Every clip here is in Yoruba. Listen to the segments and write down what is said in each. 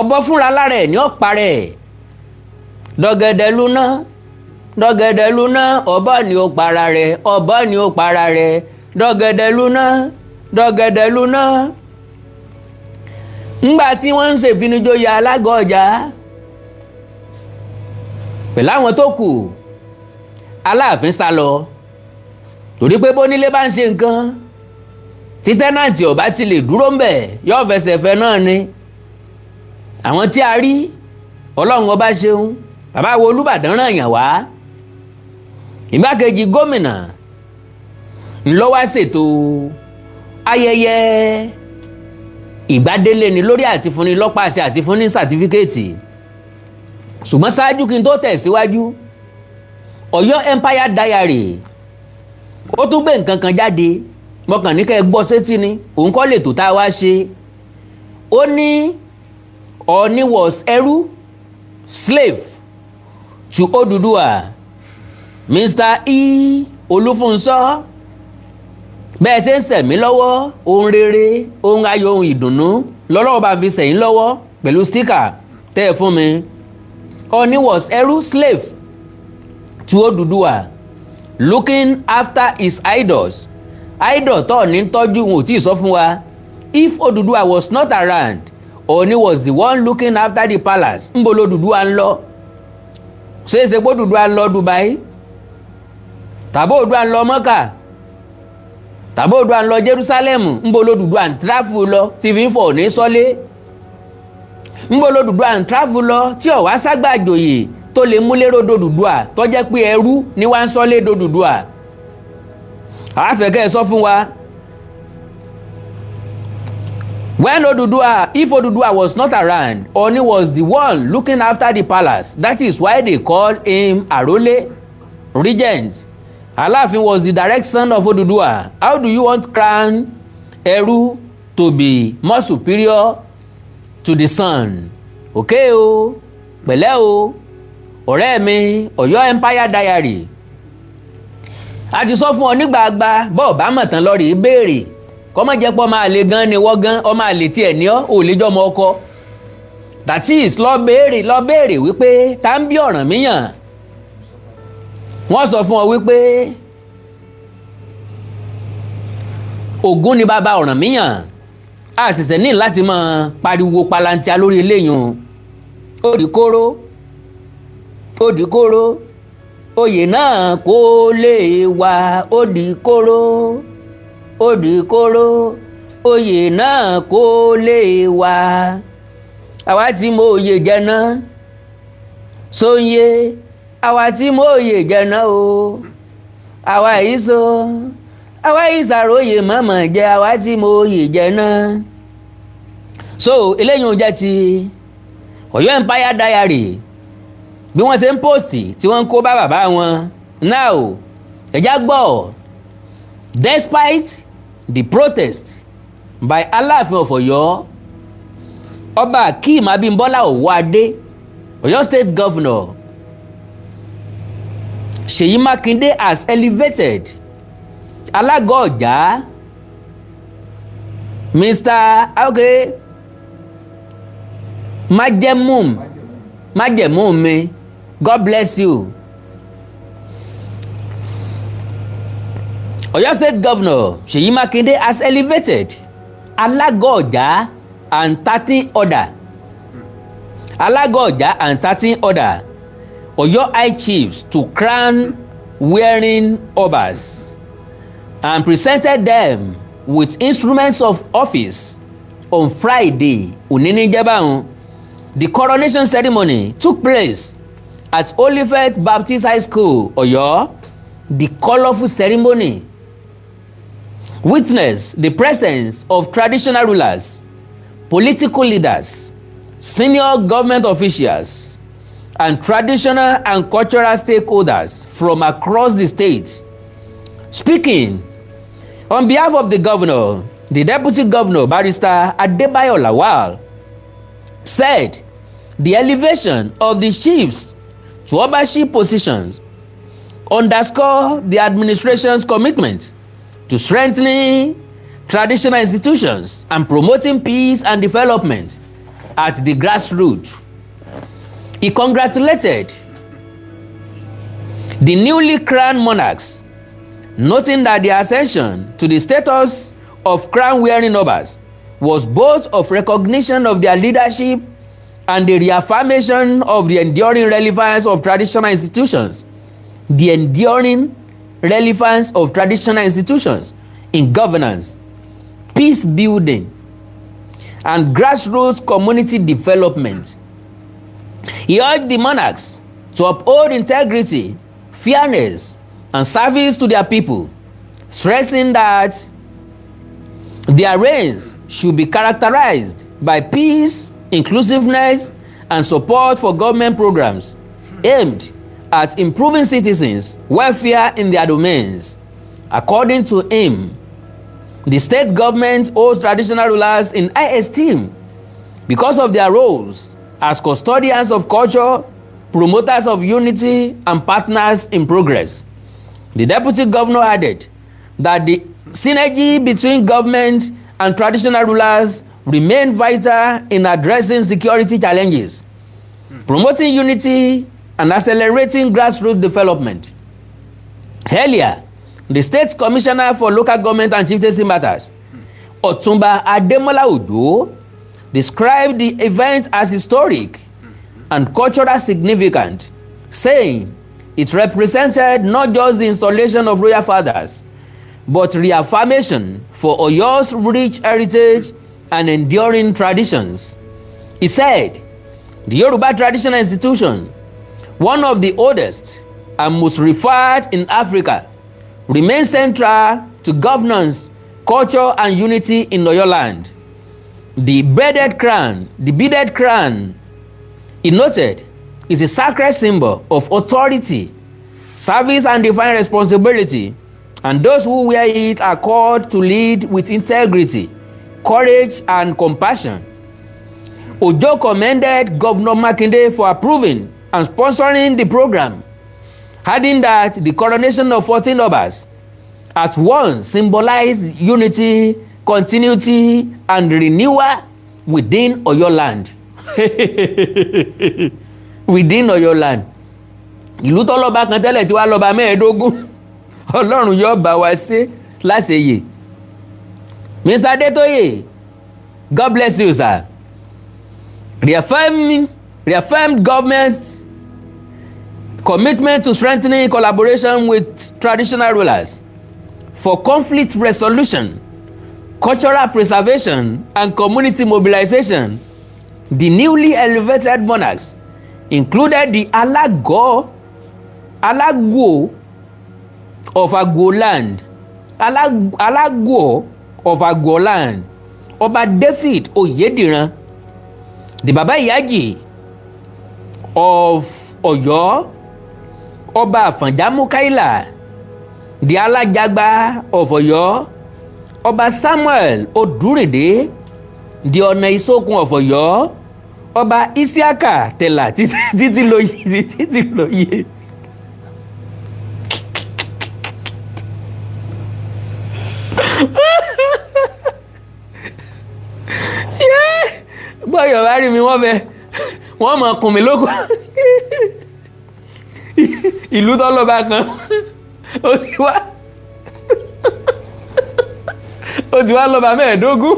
ọ̀bọ fúnra lára ẹ̀ ní ọ̀pá rẹ̀ dọ̀gẹ̀dẹ̀ lúná ọ̀bọ ni ó para rẹ̀ dọ̀gẹ̀dẹ̀ lúná. ńgbà tí wọ́n ń ṣèfinijoyè Alágo Ọjà pẹ̀lú àwọn tó kù Aláàfin sá lọ torí pé bónílé bá ń ṣe nǹkan tí tẹ́nàntì ọ̀bá ti lè dúró ń bẹ̀ yóò fẹsẹ̀ fẹ́ náà ni àwọn tí a rí Ọlọ́run ọba ṣeun bàbá wo Olúbàdàn ràn yàn wá ìgbákejì gómìnà ńlọ wá ṣètò ayẹyẹ ìgbádélé ni lórí àti fúnni lọ́pàṣẹ àti fúnni sàtífíkẹ́ẹ̀tì ṣùgbọ́n ṣáájú kí n tó tẹ̀síwájú Ọ̀yọ́ Empire Diary ó tún gbé nǹkan kan jáde mọ̀kàn ní kẹ́ ẹ gbọ́ sétí ni òun kọ́ lè tó tá a wá ṣe ó ní Ọọ̀ni was ẹrú slave to Odùduwà Mr. E. Olúfúnṣọ́ bẹ́ẹ̀ ṣe ń sẹ̀mí lọ́wọ́ ohun rere ohun ayọ̀ ohun ìdùnnú lọ́lọ́wọ́ bá fi sẹ̀yìn lọ́wọ́ pẹ̀lú stíkà tẹ́ ẹ fún mi Ọọ̀ni was ẹrú slave to Odùduwà looking after his idols idol tó ní tọ́jú wọn ò tí ì sọ fún wa if Odùduwà was not around Ọọ̀ni was the one looking after the palace ńbo l'Odùduwà ń lọ ṣeéṣe pé Odùduwà ń lọ Dubai tàbí Odùduwà ń lọ Mọ́kà tàbí Odùduwà ń lọ Jerusalem ńbo l'Odùduwà ń tráfù lọ tí fi ń fọ̀ ní sọ́lé ńbo l'Odùduwà ń tráfù lọ tí ọ̀wá ságbàjòyè tó lè mú lérò d'Odùduwà tó jẹ́ pé ẹrú ni wá ń sọ́lé d'Odùduwà àáfẹ̀kẹ́ sọ fún wa when if Odùduwà was not around Ọọ̀ni was the one looking after the palace that is why they call him Arole regent Alafin was the direct son of Odùduwà how do you want crown ẹrú to be more superior to the son okay o pẹ̀lẹ́ o ọ̀rẹ́ mi Ọ̀yọ́ Empire Diary a ti sọ fún ọ nígbàgbà bọ́ọ̀ bá mọ̀ tán lọ́ọ̀rì béèrè kọ́mọ jẹ́ pọ́ máa lè gan ni wọ́n gan ọmọ àlè tiẹ̀ ní ọ́ ò lè jọmọ ọkọ that is lọ béèrè wípé tá ń bí Ọ̀rànmíyàn wọ́n sọ fún ọ wípé Ògún ni bàbá Ọ̀rànmíyàn a sì sẹ́ ní láti máa pariwo palantia lórí eléyìí ó di kóró oyè náà kó lè wá ó di kóró oyè náà kó lè wá àwa tí mo oyè jẹ náà sóyè àwa tí mo oyè jẹ náà o àwa yìí sàròyè mọ̀mọ̀ jẹ àwa tí mo oyè jẹ náà so eléyìí ó jẹ́ ti Ọ̀yọ́ Empire Diary bí wọ́n ṣe ń pòsì tí wọ́n ń kó bá bàbá wọn now ẹ̀já gbọ́ despite the protest by Alafin of Ọ̀yọ́ Ọba Akeem Abimbola Owóadé Ọ̀yọ́ State Governor Ṣèyí Mákindé has elevated Alago Ọjà Mr. májẹ̀mú mi God bless you Ọ̀yọ́ State Governor Ṣèyí Mákindé has elevated Alago Ọjà and 13 other Ọ̀yọ́ high chiefs to crown wearing obas and presented them with instruments of office on Friday òní ní jẹ́bàrún. The coronation ceremony took place at Olifet Baptist High School, Ọ̀yọ́. The colorful ceremony witnessed the presence of traditional rulers, political leaders, senior government officials, and traditional and cultural stakeholders from across the state. Speaking on behalf of the governor, the deputy governor, Barrister Adebayo Lawal, said the elevation of the chiefs to overship positions underscore the administration's commitment to strengthening traditional institutions and promoting peace and development at the grassroots. He congratulated the newly crowned monarchs, noting that their ascension to the status of crown-wearing nobles was both of recognition of their leadership and the reaffirmation of the enduring relevance of traditional institutions. The enduring relevance of traditional institutions in governance, peace building, and grassroots community development. He urged the monarchs to uphold integrity, fairness, and service to their people, stressing that their reigns should be characterized by peace, inclusiveness, and support for government programs aimed at improving citizens' welfare in their domains. According to him, the state government holds traditional rulers in high esteem because of their roles as custodians of culture, promoters of unity, and partners in progress. The deputy governor added that the synergy between government and traditional rulers remain vital in addressing security challenges, promoting unity, and accelerating grassroots development. Earlier, the State Commissioner for Local Government and Chieftaincy Matters, Otumba Ademola Odo, described the event as historic and culturally significant, saying it represented not just the installation of royal fathers, but reaffirmation for Oyo's rich heritage and enduring traditions. He said, the Yoruba Traditional Institution, one of the oldest and most revered in Africa, remains central to governance, culture, and unity in Oyo land. The beaded crown, he noted, is a sacred symbol of authority, service, and divine responsibility, and those who wear it are called to lead with integrity, courage, and compassion. Ojo commended Governor Makinde for approving and sponsoring the program, adding that the coronation of 14 nobles at once symbolized unity, continuity, and renewal within Oyo land. Within Oyo land. Ìlú tó lọ́ba kan tẹ́lẹ̀ tí wàá lọ́ba mẹ́ẹ̀ẹ́dógún. Ọlọ́run yóò bá wa ṣe láṣeyè. Mr. Adetoye, God bless you, sir. Reaffirmed government's commitment to strengthening collaboration with traditional rulers for conflict resolution, cultural preservation, and community mobilization. The newly elevated monarchs included the Alago of Agwoland, Alago of Agwoland, Oba David Oyediran, the Baba Yaji of Oyo, Oba Afanjamukaila, the Alajagba of Oyo, Oba Samuel Oduride, the Ọ̀nà Ìsókun of Oyo, Oba Isiaka Tela títí lóye. Bọ́yọ̀ bá rí mi wọ́n mọ̀ kùn mí lóko. Ìlú tó lọ́ba kan ó ti wá lọ́ba mẹ́ẹ̀ẹ́dógún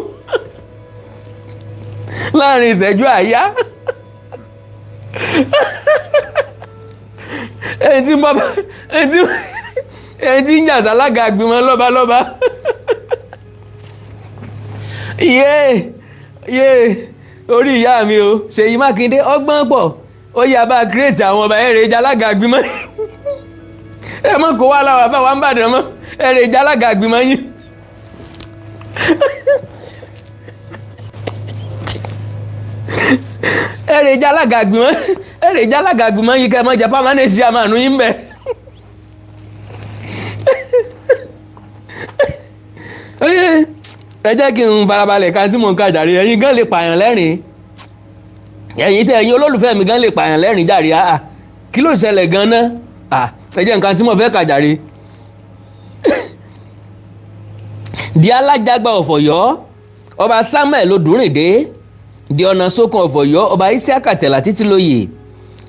láàrin ìṣẹ́jú àyá. ẹni tí ń jà sálága àgbìmọ̀ lọ́ba. Orí ìyá mi o, Ṣèyí Mákindé ọgbọ́n pọ̀, ó yá bá kírètì àwọn ọba ẹ̀rẹ̀ ìjà alága àgbìmọ̀. Ẹ mọ̀ kó wá láwà bá wà ń bàdàn mọ́, ẹ̀rẹ̀ ìjà alága àgbìmọ̀ yín. Ẹ̀rẹ̀ ìjà alága àgbìmọ̀ yín kẹ́ mọ́ jẹ́ permanent chairman yín bẹ̀. Ẹ jẹ́ kí n farabalẹ̀ kan tí mò ń kà jàre, ẹ̀yin gan lè pààyàn lẹ́rìn. Ẹ̀yin olólùfẹ́ mi gan lè pààyàn lẹ́rìn jàre. Kí ló ṣẹlẹ̀ gan náà? Ẹ jẹ́ nǹkan tí mo fẹ́ kà jàre. Di Alajagba of Ọ̀yọ́, Ọba Samuel Odurinde, the Ọ̀nàsókun of Ọ̀yọ́ ọba Isiaka Tẹ̀là Títílóyè,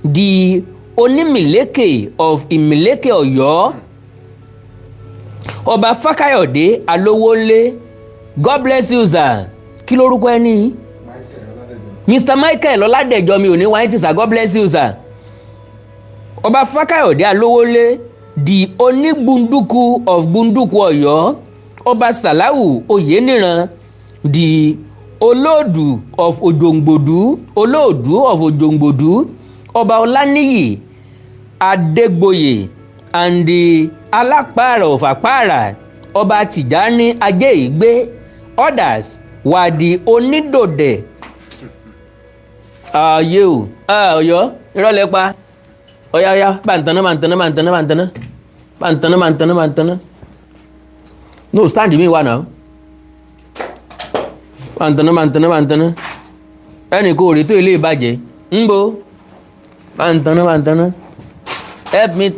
the Onímìlékè of Ìmìlékè Ọ̀yọ́, ọba Fákáyọ̀dé Alówólé, God bless you sir. Kí lórúkọ ẹni? Mr. Michael Ọládẹ̀jọ mi ò ní wáyé tìsà, God bless you sir. Ọba Fákáyọ̀dé Alówólé, the Onígbunduku of Gbunduku Ọ̀yọ́, ọba Sàláwù Oyèníran, the Olóòdù of Òjòǹgbòdú, Olóòdù of Òjòǹgbòdú, ọba Ọláníyì Adégbòyè, and the Alápàrà of Àpàrà, ọba Tìjání Ajéìgbé. Others were the Onídòdè. Yóò Ọ̀yọ́ ìrọ̀lẹ́ pa ọ̀yá bàǹtàná. No, stand mi wà náà. Bàǹtàná. Ẹnì kò rí tó ilé ìbàjẹ́ ń bo bàǹtàná. Help me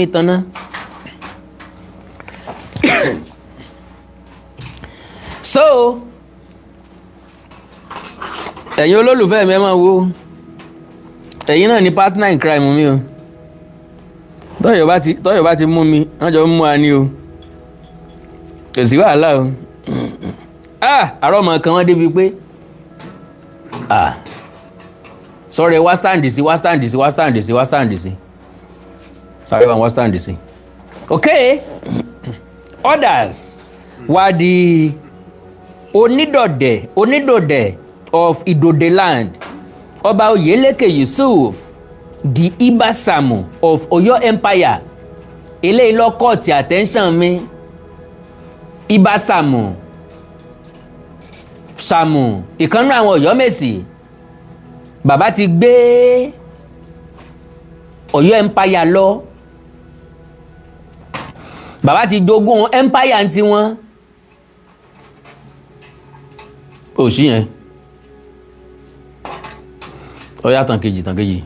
tán. So ẹ̀yin olólùfẹ́ mi ẹ máa wo, ẹ̀yin náà ni partner in crime mi o. tọ́yọ̀ bá ti mú mi wọ́n jọ mú wa ní o, kò sí wàhálà o. Àárọ̀ ọmọ kan wọ́n débi pé sọ̀rọ̀ wá stand sí sọ̀rọ̀ wá stand sí. Okay, others were the Onídòdè of Ìdòdè land, ọba Oyèlékè Yusuf, the Ibasamu of Ọ̀yọ́ empire. Eléyìí ló caught attention mi. Ibasamu Sàmù, ìkànnì àwọn Ọ̀yọ́ Mèsì. Bàbá ti gbé Ọ̀yọ́ empire lọ, bàbá ti jogún empire ti wọn. Ó sí yẹn ọ̀yá tàn kejì.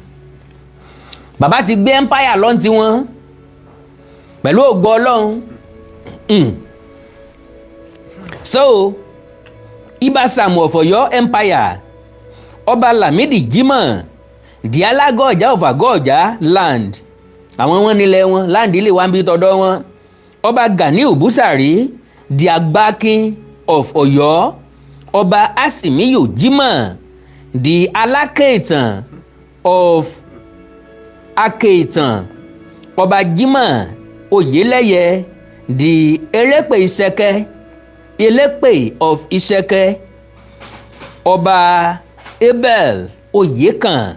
Bàbá ti gbé empire lọ ti wọn pẹ̀lú ògo Ọlọ́run. So Ibasamu of Ọ̀yọ́ empire, ọba Lamidi Jimoh, the Alago Ọjà of Àgọ́-Ọ̀já land, àwọn wọn nílẹ̀ wọn, land ilé wa ń bí tọ̀dọ̀ wọn. Ọba Ganiu Busari, the Agbakin of Ọ̀yọ́, ọba Asimiyu Jimoh, the Alákèétàn of Akéétàn, ọba Jimoh Oyèlẹ́yẹ, the Elépè of Ìṣẹ̀kẹ̀, ọba Abel Oyèkàn.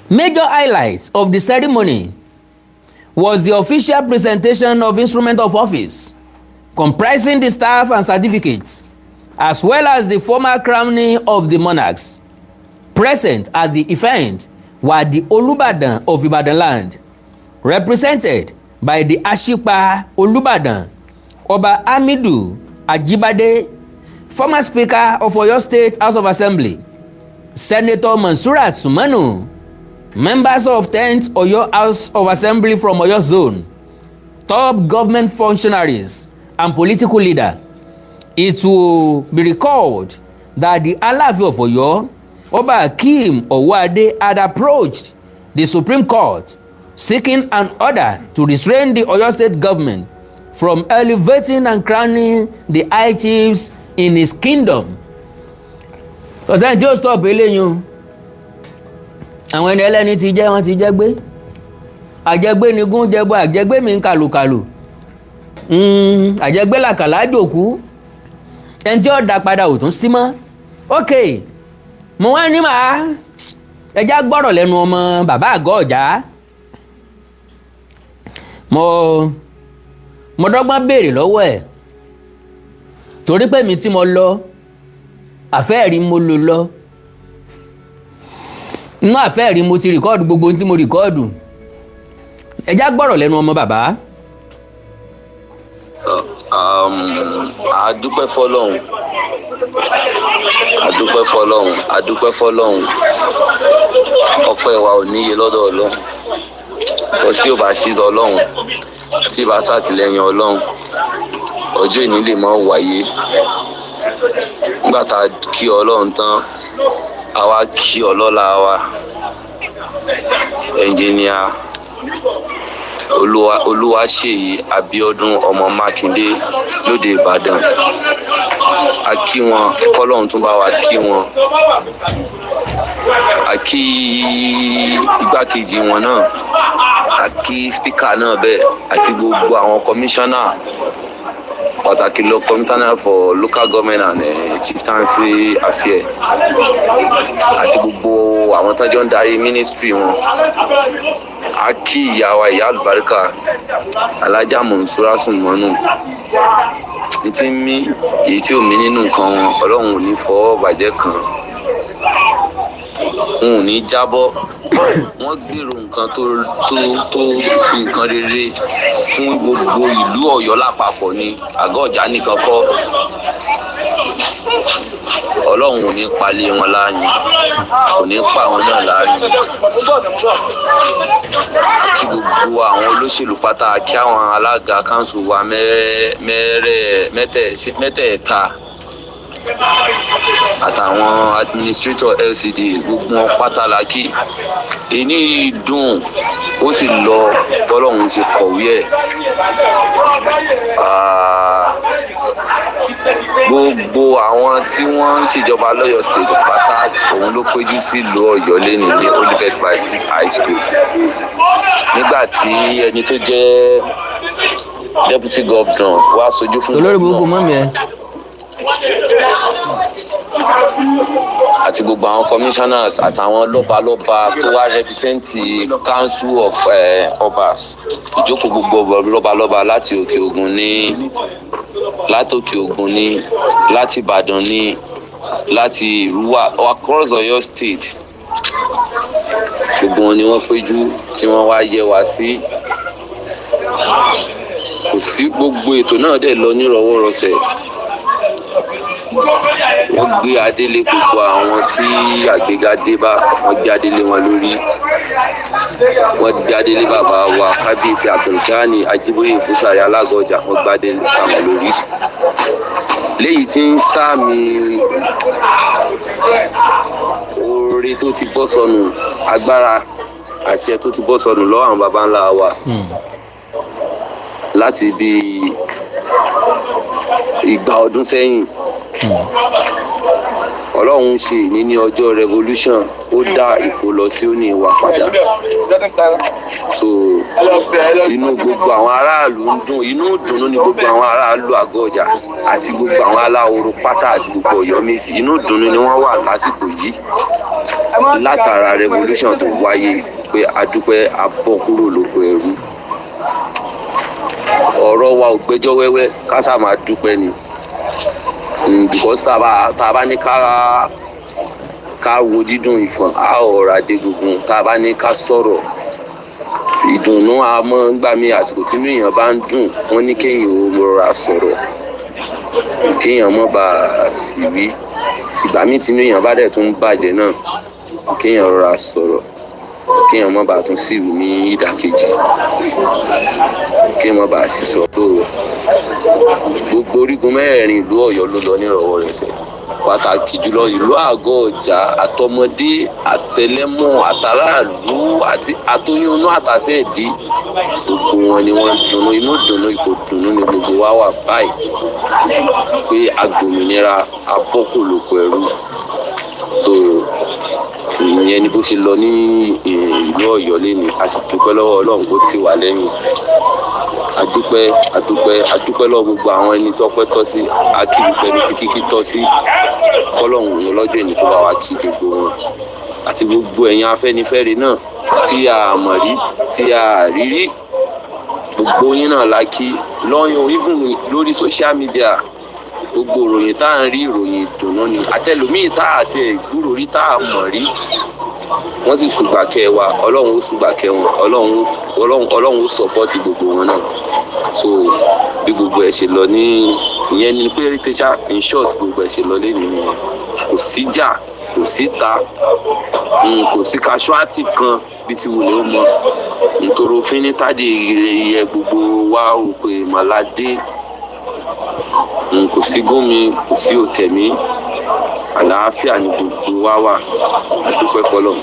Major highlights of the ceremony was the official presentation of instrument of office comprising the staff and certificates, as well as the formal crowning of the monarchs. Present at the event were the Olubadan of Ibadan land, represented by the Ashipa Olubadan, Ọba Hamidu Ajibade, former Speaker of Oyo State House of Assembly, Senator Mansurat Sumanu, members of 10th Oyo House of Assembly from Oyo Zone, top government functionaries and political leaders. It will be recalled that the Alafin of Oyo, Oba Hakeem Owade, had approached the Supreme Court seeking an order to restrain the Oyo State government from elevating and crowning the high chiefs in his kingdom. Ọ̀sẹ̀ tí ó stop eléyìn àwọn ẹni ẹlẹ́ni ti jẹ́ wọ́n ti jẹ́ gbé, àjẹgbé ni gún jẹbọ, àjẹgbé mi ń kàlùkàlù, àjẹgbé làkàlà jòkú, ẹni tí ó dá padà ò tún sí mọ́. Ok, mo wá ní màá ẹjá gbọ́rọ̀ lẹ́nu ọmọ bàbá Àgọ́-Ọ̀já. mo dọ́gbọ́n béèrè lọ́wọ́ ẹ̀ torí pé mi tí mo lọ àfẹ́ẹ̀rí mo lò lọ, inú àfẹ́ẹ̀rí mo ti rìkọ́ọ̀dù gbogbo ohun tí mo rìkọ́ọ̀dù. ẹjá gbọ́rọ̀ lẹ́nu ọmọ bàbá. Adúpẹ́ fọ́lọ́run ọpẹ́ wa ò níye lọ́dọ̀ Ọlọ́run, kò tí ò bá sí Ọlọ́run, tí bá ṣàtìlẹ́yìn Ọlọ́run, ọjọ́ ìní lè máa wáyé. nígbà tá a kí Ọlọ́run tán a wá kí ọlọ́lá wa ẹnjìníà Olúwaṣèyí Abíọ́dún ọmọ Mákindé lóde Ìbàdàn. A kí wọn kọ́lọ́run tún bá wa kí wọn. A kí igbákejì wọn náà, a kí spíkà náà bẹ́ẹ̀ àti gbogbo àwọn kọmíṣánná pàtàkì lọ commissioner for local government and chieftaincy affairs àti gbogbo àwọn tó jọ ń darí ministry wọn. A kí ìyá wa ìyá àlùbáríkà alájà Mọ̀nsúrà Sùnmọ́nù ní tí ń mí èyí tí ò mí nínú nǹkan wọn Ọlọ́run ò ní fọwọ́ bàjẹ́ kan, wọn ò ní jábọ́. Wọ́n gbèrò nǹkan tó nǹkan rere fún gbogbo ìlú Ọ̀yọ́ lápapọ̀ ni, àgọ́ ọ̀já nìkan kọ́. Ọlọ́run ò ní palẹ̀ wọn láàyè, kò ní pa àwọn náà láàyè. Kí gbogbo àwọn olóṣèlú pátá, kí àwọn alága kánsù wa mẹ́tẹ̀ẹ̀ta àtàwọn administrator LCDs gbogbo wọn pátá la kí. Èyí dùn ó sì lọ bọ́lọ́hún ṣe kọ̀wé ẹ̀. Gbogbo àwọn tí wọ́n ń ṣèjọba lọ́yọ̀ state pátá òun ló péjú sílùú Ọ̀yọ́ lẹ́nu ní Olivet Baptist High School nígbà tí ẹni tó jẹ́ deputy governor wá sojú fún olórí gbogbo mọ́mí ẹ. àti gbogbo àwọn commissioners àtàwọn lọ́balọ́ba tó wá rẹpísẹ́ǹtì council of obas, ìjókòó gbogbo lọ́balọ́ba láti òkè ògùn ní láti Ìbàdàn ní láti Ìrúwà across Ọ̀yọ́ state. Gbogbo wọn ni wọ́n péjú tí wọ́n wá yẹ wá sí. Kò sí gbogbo ètò náà dẹ̀ lọ nírọ̀wọ́rọsẹ̀. Wọ́n gbé adélé gbogbo àwọn tí àgbéga dé bá, wọ́n gbé adélé wọn lórí. Wọ́n gbé adélé bàbá wa kábíyèsí Abdulgani Ajíbóyè Búsàrí Alago ọjà, wọ́n gbé adélé àwọn lórí. Léyìí tí ń sáàmì oore tó ti bọ́ sọnù, agbára àṣẹ tó ti bọ́ sọnù lọ́wọ́ àwọn baba ńlá wa láti bí ìgbà ọdún sẹ́yìn. Ọlọ́run ṣe ní ọjọ́ revolution, ó dá ipò lọ sí òní ìwà padà. So inú gbogbo àwọn aráàlú ń dùn, inú ìdùnnú ni gbogbo àwọn aráàlú àgọ́ ọjà àti gbogbo àwọn aláhoro pátá àti gbogbo Ọ̀yọ́mèsì, inú ìdùnnú ni wọ́n wà lásìkò yìí látara revolution tó wáyé pé adúpẹ́ abọ́ kúrò lóko ẹrú. Ọ̀rọ̀ wa ò gbẹ́jọ́ wẹ́wẹ́, ká sá máa dúpẹ́ ni. Because tá a bá ní ká wo dídùn ìfọ̀n á ọ̀rọ̀ adégúngun, tá a bá ní ká sọ̀rọ̀ ìdùnnú a mọ́ ń gbà mí àsìkò tí èèyàn bá ń dùn, wọ́n ní kéèyàn ó rọra sọ̀rọ̀ kéèyàn mọ́ bá a sì wí. Ìgbà míì tí èèyàn bá dẹ̀ tún bàjẹ́ náà kéèyàn rọra sọ̀rọ̀ kéèyàn mọ́ bá a tún sì wí ní ìdàkejì, kéèyàn mọ́ bá a sì sọ tó. Gbogbo orígun mẹ́rẹ̀ẹ̀rin ìlú Ọ̀yọ́ ló lọ nírọ̀wọ́rọsẹ̀, pàtàkì jùlọ ìlú àgọ́ ọjà, àtọmọdé àtẹlẹ́mọ̀ àtàràlú àti àtọyúnú àtàsẹ́ẹ̀dí, gbogbo wọn ni wọ́n dùnnú. Inú dùnnú ipò dùnnú ni gbogbo wa wà báyìí pé agbòmìnira abọ́kù lóko ẹrú. So ìyẹn ni bó ṣe lọ ní ìlú Ọ̀yọ́ lẹ́nu. A sì dúpẹ́ lọ́wọ́ Ọlọ́run kó tì wá lẹ́yìn. Adúpẹ́ lọ́wọ́ gbogbo àwọn ẹni tí ọpẹ́ tọ́ sí, akíwìpẹ́ ẹni tí kíkí tọ́ sí. Kọ́lọ́hún lọ́jọ́ ìní kó bá wa kí gbogbo wọn àti gbogbo ẹ̀yin Afẹ́nifẹ́re náà tí a mọ̀ rí tí a rí rí, gbogbo yín náà la kí lọ́yún even lórí social media. Gbogbo ìròyìn tá à ń rí ìròyìn ìdùnnú ni, àtẹlómìn tá àti ìgbúrò rí tá a mọ̀ rí, wọ́n sì ṣùgbàkẹ́ wa. Ọlọ́run ó ṣùgbàkẹ́ wọn, Ọlọ́run ó sọpọ́tì gbogbo wọn náà. So bí gbogbo ẹ̀ ṣe lọ ní ìyẹn ni pé tẹ́ṣà in short gbogbo ẹ̀ ṣe lọ lẹ́nu nìyẹn. Kò síjà, kò síta, kò sí casualty kan bí ti wùlé ó mọ. Nítorí òfin ní tádé yẹ gbogbo wa òkè màládé, kò sí gómi, kò sí òtẹ̀mí, àlàáfíà ni gbogbo wa wà àdúpẹ́ fọlọ́run.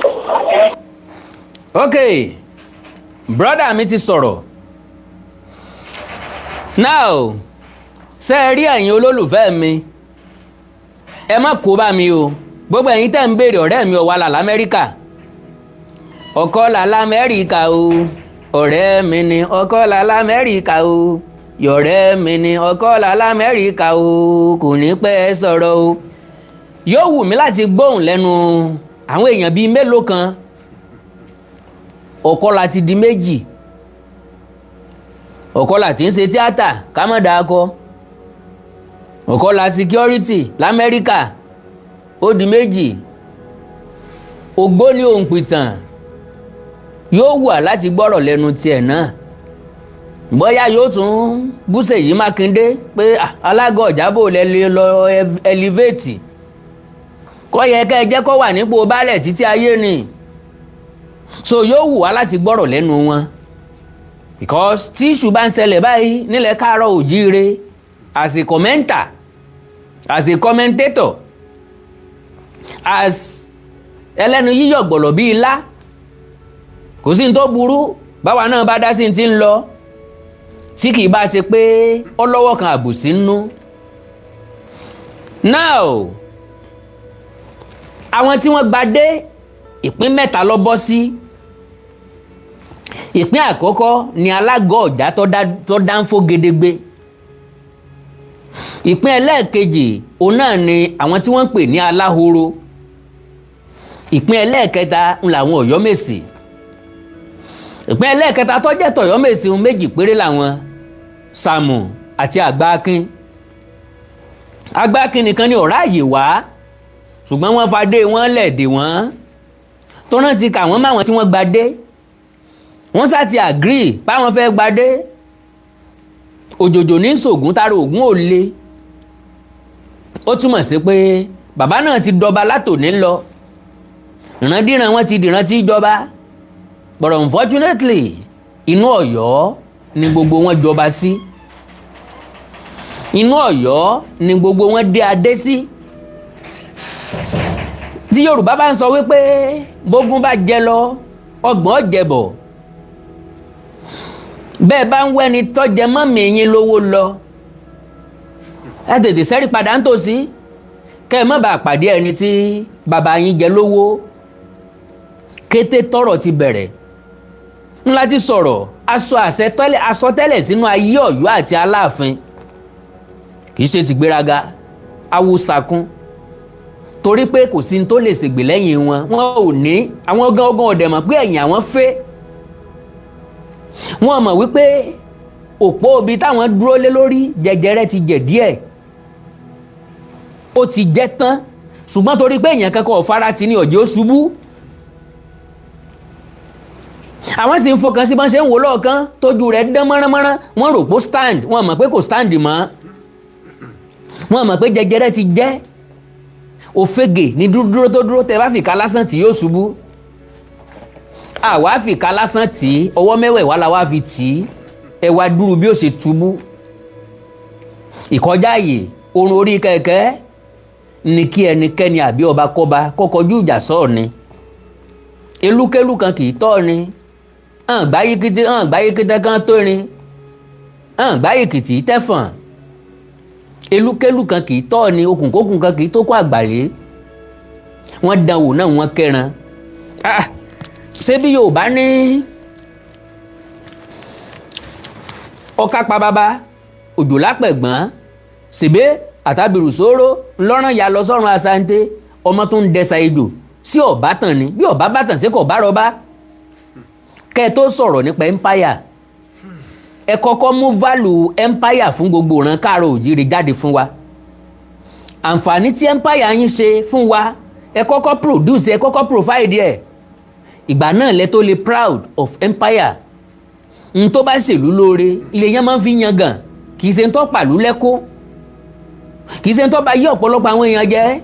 ok brother mi ti sọ̀rọ̀ now ṣé ẹ rí ẹ̀yin olólùfẹ́ mi ẹ má kó bá mi o gbogbo ẹ̀yin tẹ́ ń béèrè ọ̀rẹ́ mi ọ̀wà làlá Amẹ́ríkà ọkọ làlá Amẹ́ríkà o ọ̀rẹ́ mi ni ọkọ làlá Amẹ́ríkà o yọ̀rẹ́ mi ni ọkọ làlá Amẹ́ríkà o kò ní pẹ́ sọ̀rọ̀ o yóò wù mí láti gbóhùn lẹ́nu àwọn èèyàn bíi mélòó kan ọ̀kọ́lá ti di méjì ọ̀kọ́lá tí ń ṣe tíátà ká má dáa kọ ọ̀kọ́lá security l'Amẹ́ríkà ó di méjì ògbóni òǹpìtàn yóò wà láti gbọ́rọ̀ lẹ́nu tiẹ̀ náà bóyá yóò tún búṣe yìí Mákindé pé Alago Ọ̀jábò lẹ́lẹ́ lọ ẹlívéètì kọ́ yẹ kẹ́ ẹ jẹ́ kó wà nípò baálẹ̀ títí ayé ni so yóò wù wá láti gbọ́rọ̀ lẹ́nu wọn because tí ìṣù bá ń ṣẹlẹ̀ báyìí nílẹ̀ káàárọ̀ òjíire as a commenter as a commentator as ẹlẹ́nu yíyọ̀ gbọ̀lọ̀ bíi ilá kò sí ní tó burú báwa náà bá dá sí ti ń lọ tí kì í bá ṣe pé ọlọ́wọ́ kan àbùsí nínú. now àwọn tí wọ́n gba dé ìpín mẹ́ta ló bọ́ sí ìpín àkọ́kọ́ ni Alago Ọ̀já tó dáńfó gedegbe ìpín ẹlẹ́ẹ̀kejì òun náà ni àwọn tí wọ́n ń pè ní aláhoro ìpín ẹlẹ́ẹ̀kẹta ń làwọn Ọ̀yọ́mèsì ìpín ẹlẹ́ẹ̀kẹta tó jẹ́ tọ̀yọ́mèsì ohun méjì péré làwọn Sàmù àti Àgbákin nìkan ni ọ̀rá àyè wá ṣùgbọ́n wọ́n fadé wọn lẹ̀dẹ̀ wọ́n tó náà ti kà wọ́n máwọn tí wọ́n gbadé wọ́n sá ti agree báwọn fẹ́ gbadé òjòjò ní ṣògùn tààrà ògùn ò le ó túmọ̀ sí pé bàbá náà ti dọba látòní lọ ìrandíran wọn ti dìran tí jọba but unfortunately inú Ọ̀yọ́ ni gbogbo wọn jọba sí inú Ọ̀yọ́ ni gbogbo wọn dé adé sí tí Yorùbá bá ń sọ wípé bógún bá jẹ lọ ọgbọ̀n jẹbọ̀ bẹ́ẹ̀ bá ń wẹ́ni tọ́jẹ mọ́mì yín lówó lọ ẹ tètè sẹ́rí padà ń tòsí kẹ́ ẹ má bàa pàdé ẹni tí bàbá yín jẹ lówó kété tọ́rọ̀ ti bẹ̀rẹ̀ ńlá ti sọ̀rọ̀ àsọtẹ́lẹ̀ sínú ayé Ọ̀yọ́ àti Aláàfin kì í ṣe ti gbéraga awùsàkún torí pé kò sí ní tó lè ṣègbè lẹ́yìn wọn ò ní àwọn ọgán ọ̀dẹ̀ mọ̀ pé ẹ̀yìn àwọn fẹ́ wọ́n mọ̀ wípé òpó ibi táwọn dúró lé lórí jẹjẹrẹ ti jẹ díẹ̀ ó ti jẹ tán ṣùgbọ́n torí pé èèyàn kankan ò fara ti ní ọ̀jẹ̀ ó ṣubú àwọn sì ń fọkàn sí bọ́n ṣe ń wò lọ́ọ̀kan tójú rẹ̀ dán mọ́ránmọ́rán wọ́n rò pé stand wọ́n mọ̀ pé kò stand mọ́ wọ́n mọ̀ pé jẹjẹrẹ ti jẹ́ òfegè ní dúró tó dúró tẹ́ bá fìkà lásán tí yóò ṣubú àwa fìkà lásán tí ọwọ́ mẹ́wẹ̀ẹ̀wá la wá fi tì í ẹ wá dúró bí ó ṣe túbú ìkọjá ààyè orun orí kẹ̀kẹ́ ní kí ẹnikẹ́ni àbí ọba kọba kọkọjú ìjà sọ́ọ̀ ni elúkélú kan kì í tọ́ ni gbáyé kété kan tó rin gbáyé kìtì tẹ́fọ̀n elúkélú kan kì í tọ́ ni okùnkókùn kan kì í tó kó àgbàlé wọ́n dánwò náà wọ́n kẹran ṣé bí Yorùbá ní ọkà pa bàbá òjò lápẹ̀gbọ́n ṣèbé àtàbìrù Soro ńlọ́rán ya lọ sọ́run asante ọmọ tó ń dẹsà ejò sí ọ̀bá tàn ni bí ọ̀bá bá tàn sí kò bá rọba kẹ́ ẹ tó sọ̀rọ̀ nípa empire ẹ kọ́kọ́ mú value empire fún gbogbo ìran káàárọ̀ òjíire jáde fún wa àǹfààní tí empire yín ṣe fún wa ẹ kọ́kọ́ produce ẹ kọ́kọ́ provide ẹ̀ ìgbà náà lẹ tó lè proud of empire n tó bá ṣèlú lóore ilé yẹn máa ń fi yan gàn kì í ṣe ń tọ́ pàlú lẹ́kọ́ kì í ṣe ń tọ́ bá yí ọ̀pọ̀lọpọ̀ àwọn èèyàn jẹ́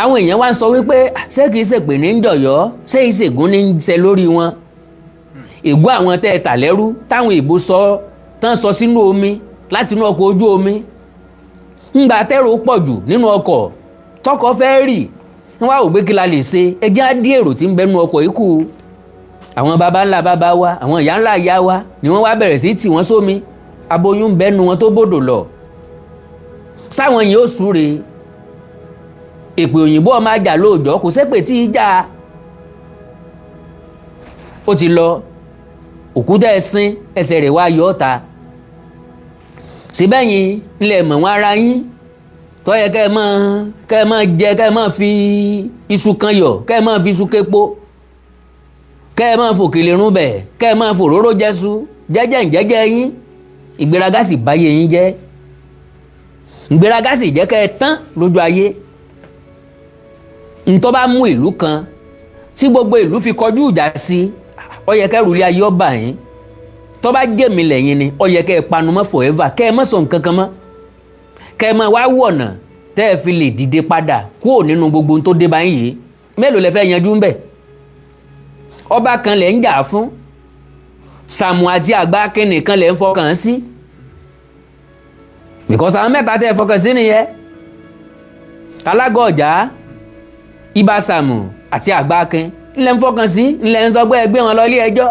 àwọn èèyàn wá ń sọ wípé ṣé kìí ṣe pè ní ń jọ̀yọ́ ṣé ìṣègùn ní ń ṣe lórí wọn ègún àwọn tẹ́ ẹ tà lẹ́rú táwọn èèbó sọ tán sọ sínú omi láti inú ọkọ̀ ojú omi ńgbà tẹ́rù pọ̀ jù nínú ọkọ̀ tọkọ fẹ́ rì wọ́n wá ògbé kí la lè ṣe ẹjẹ́ á dí èrò tí ń bẹnu ọkọ̀ ikú àwọn baba ńlá baba wa àwọn ìyá ńlá ìyá wa ni wọ́n wá bẹ̀rẹ̀ sí tì wọ́n sómi aboyún ń bẹnu wọn tó bòdò lọ sáwọn yìí ó súre èpè òyìnbó ọmọ ajá lóòjọ́ kò sépè tí í já ó ti lọ òkúta ẹ̀sìn ẹsẹ̀ rẹ̀ wá yọ ọ́ta síbẹ̀yìn ńlẹ̀ mọ̀ wọn ara yín tó yẹ kẹ́ ẹ máa jẹ kẹ́ ẹ máa fi iṣu kan yọ̀ kẹ́ ẹ máa fi iṣu képo kẹ́ ẹ máa fòkèlè rún bẹ̀ kẹ́ ẹ máa fòróró jẹ́sú jẹ́jẹ́ yín ìgbéraga sì báyé yín jẹ́ ìgbéraga sì jẹ́ kẹ́ ẹ tán lójú ayé ntọ́ bá mú ìlú kan tí gbogbo ìlú fi kọjú ìjà sí ó yẹ kẹ́ rúlé ayé ọba yín tó bá jẹ́mi lẹ́yìn ni ó yẹ kẹ́ ẹ panumọ́ forever kẹ́ ẹ má sọ nǹkan kan mọ́ kẹ́ ẹ má wá wọ̀nà tẹ́ ẹ fi lè dìde padà kúrò nínú gbogbo tó dé báyìí yìí mélòó lẹ fẹ́ yanjú ń bẹ̀ ọba kan lẹ̀ ń jà fún Sàmù àti Àgbákin nìkan lẹ̀ ń fọkàn sí because àwọn mẹ́ta tẹ́ ẹ fọkàn sí nìyẹn Alago ọ̀já Ibà Sàmù àti Àgbákin ńlẹ̀ ń fọkàn sí ńlẹ̀ ń sọ pé ẹgbẹ́ wọn lọ ilé ẹjọ́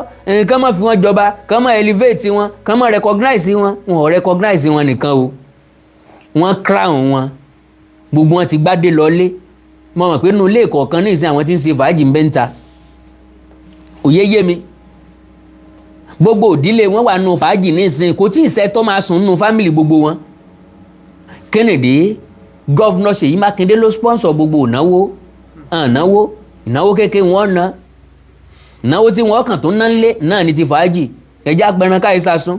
kán mọ̀ fi wọn jọba kán mọ̀ elevate wọn kán mọ̀ recognize wọn ò recognize wọn nìkan o wọ́n crown wọn gbogbo wọn ti gbádé lọlé mo mọ̀ pé nínú ilé kọ̀ọ̀kan ní ìsìn àwọn tí ń ṣe fàájì ń bẹ́ ń ta òye yé mi gbogbo òdílé wọn wà nù fàájì ní ìsìn kò tí ì sẹ́ tó máa sùn nù fámìlì gbogbo wọn Kennedy gọ́vnọ̀ Ṣèyí Mákindé ló sponsor gbogbo ìnáwó kékeré wọn ná ìnáwó tí wọn kàn tó ná lé náà ní ti fàájì ẹjá pẹran káyísà sún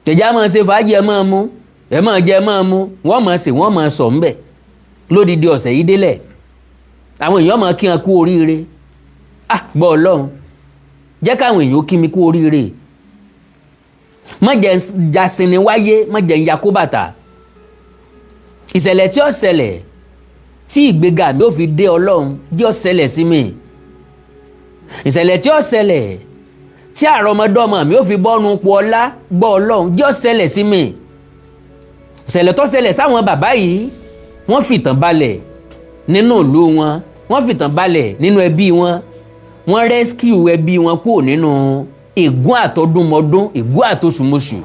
ẹjá máa ṣe fàájì ẹ máa mú ẹ máa jẹ ẹ máa mú wọ́n máa ṣe wọ́n máa sọ ńbẹ̀ lódìdí ọ̀sẹ̀ yìí délẹ̀ àwọn èèyàn máa kí wọn kú oríire gbọ́ Ọlọ́run jẹ́ káwọn èèyàn kí mi kú oríire má jẹ́ jasini wáyé má jẹ́ yakó bàtà ìṣẹ̀lẹ̀ tí ó ṣẹlẹ̀ tí ìgbéga mi ò fi dé Ọlọ́run jẹ́ ó ṣẹlẹ̀ sí mi ìṣẹ̀lẹ̀ tí ó ṣẹlẹ̀ tí àrọmọdọ́mọ mi ò fi bọ́nu po ọlá gbọ́ Ọlọ́run jẹ́ ó ṣẹlẹ̀ sí mi ìṣẹ̀lẹ̀ tó ṣẹlẹ̀ sáwọn bàbá yìí wọ́n fìtàn balẹ̀ nínú ìlú wọn wọ́n fìtàn balẹ̀ nínú ẹbí wọn wọ́n rescue ẹbí wọn kúrò nínú ègún àtọdúnmọdún ègún àtosùmọsù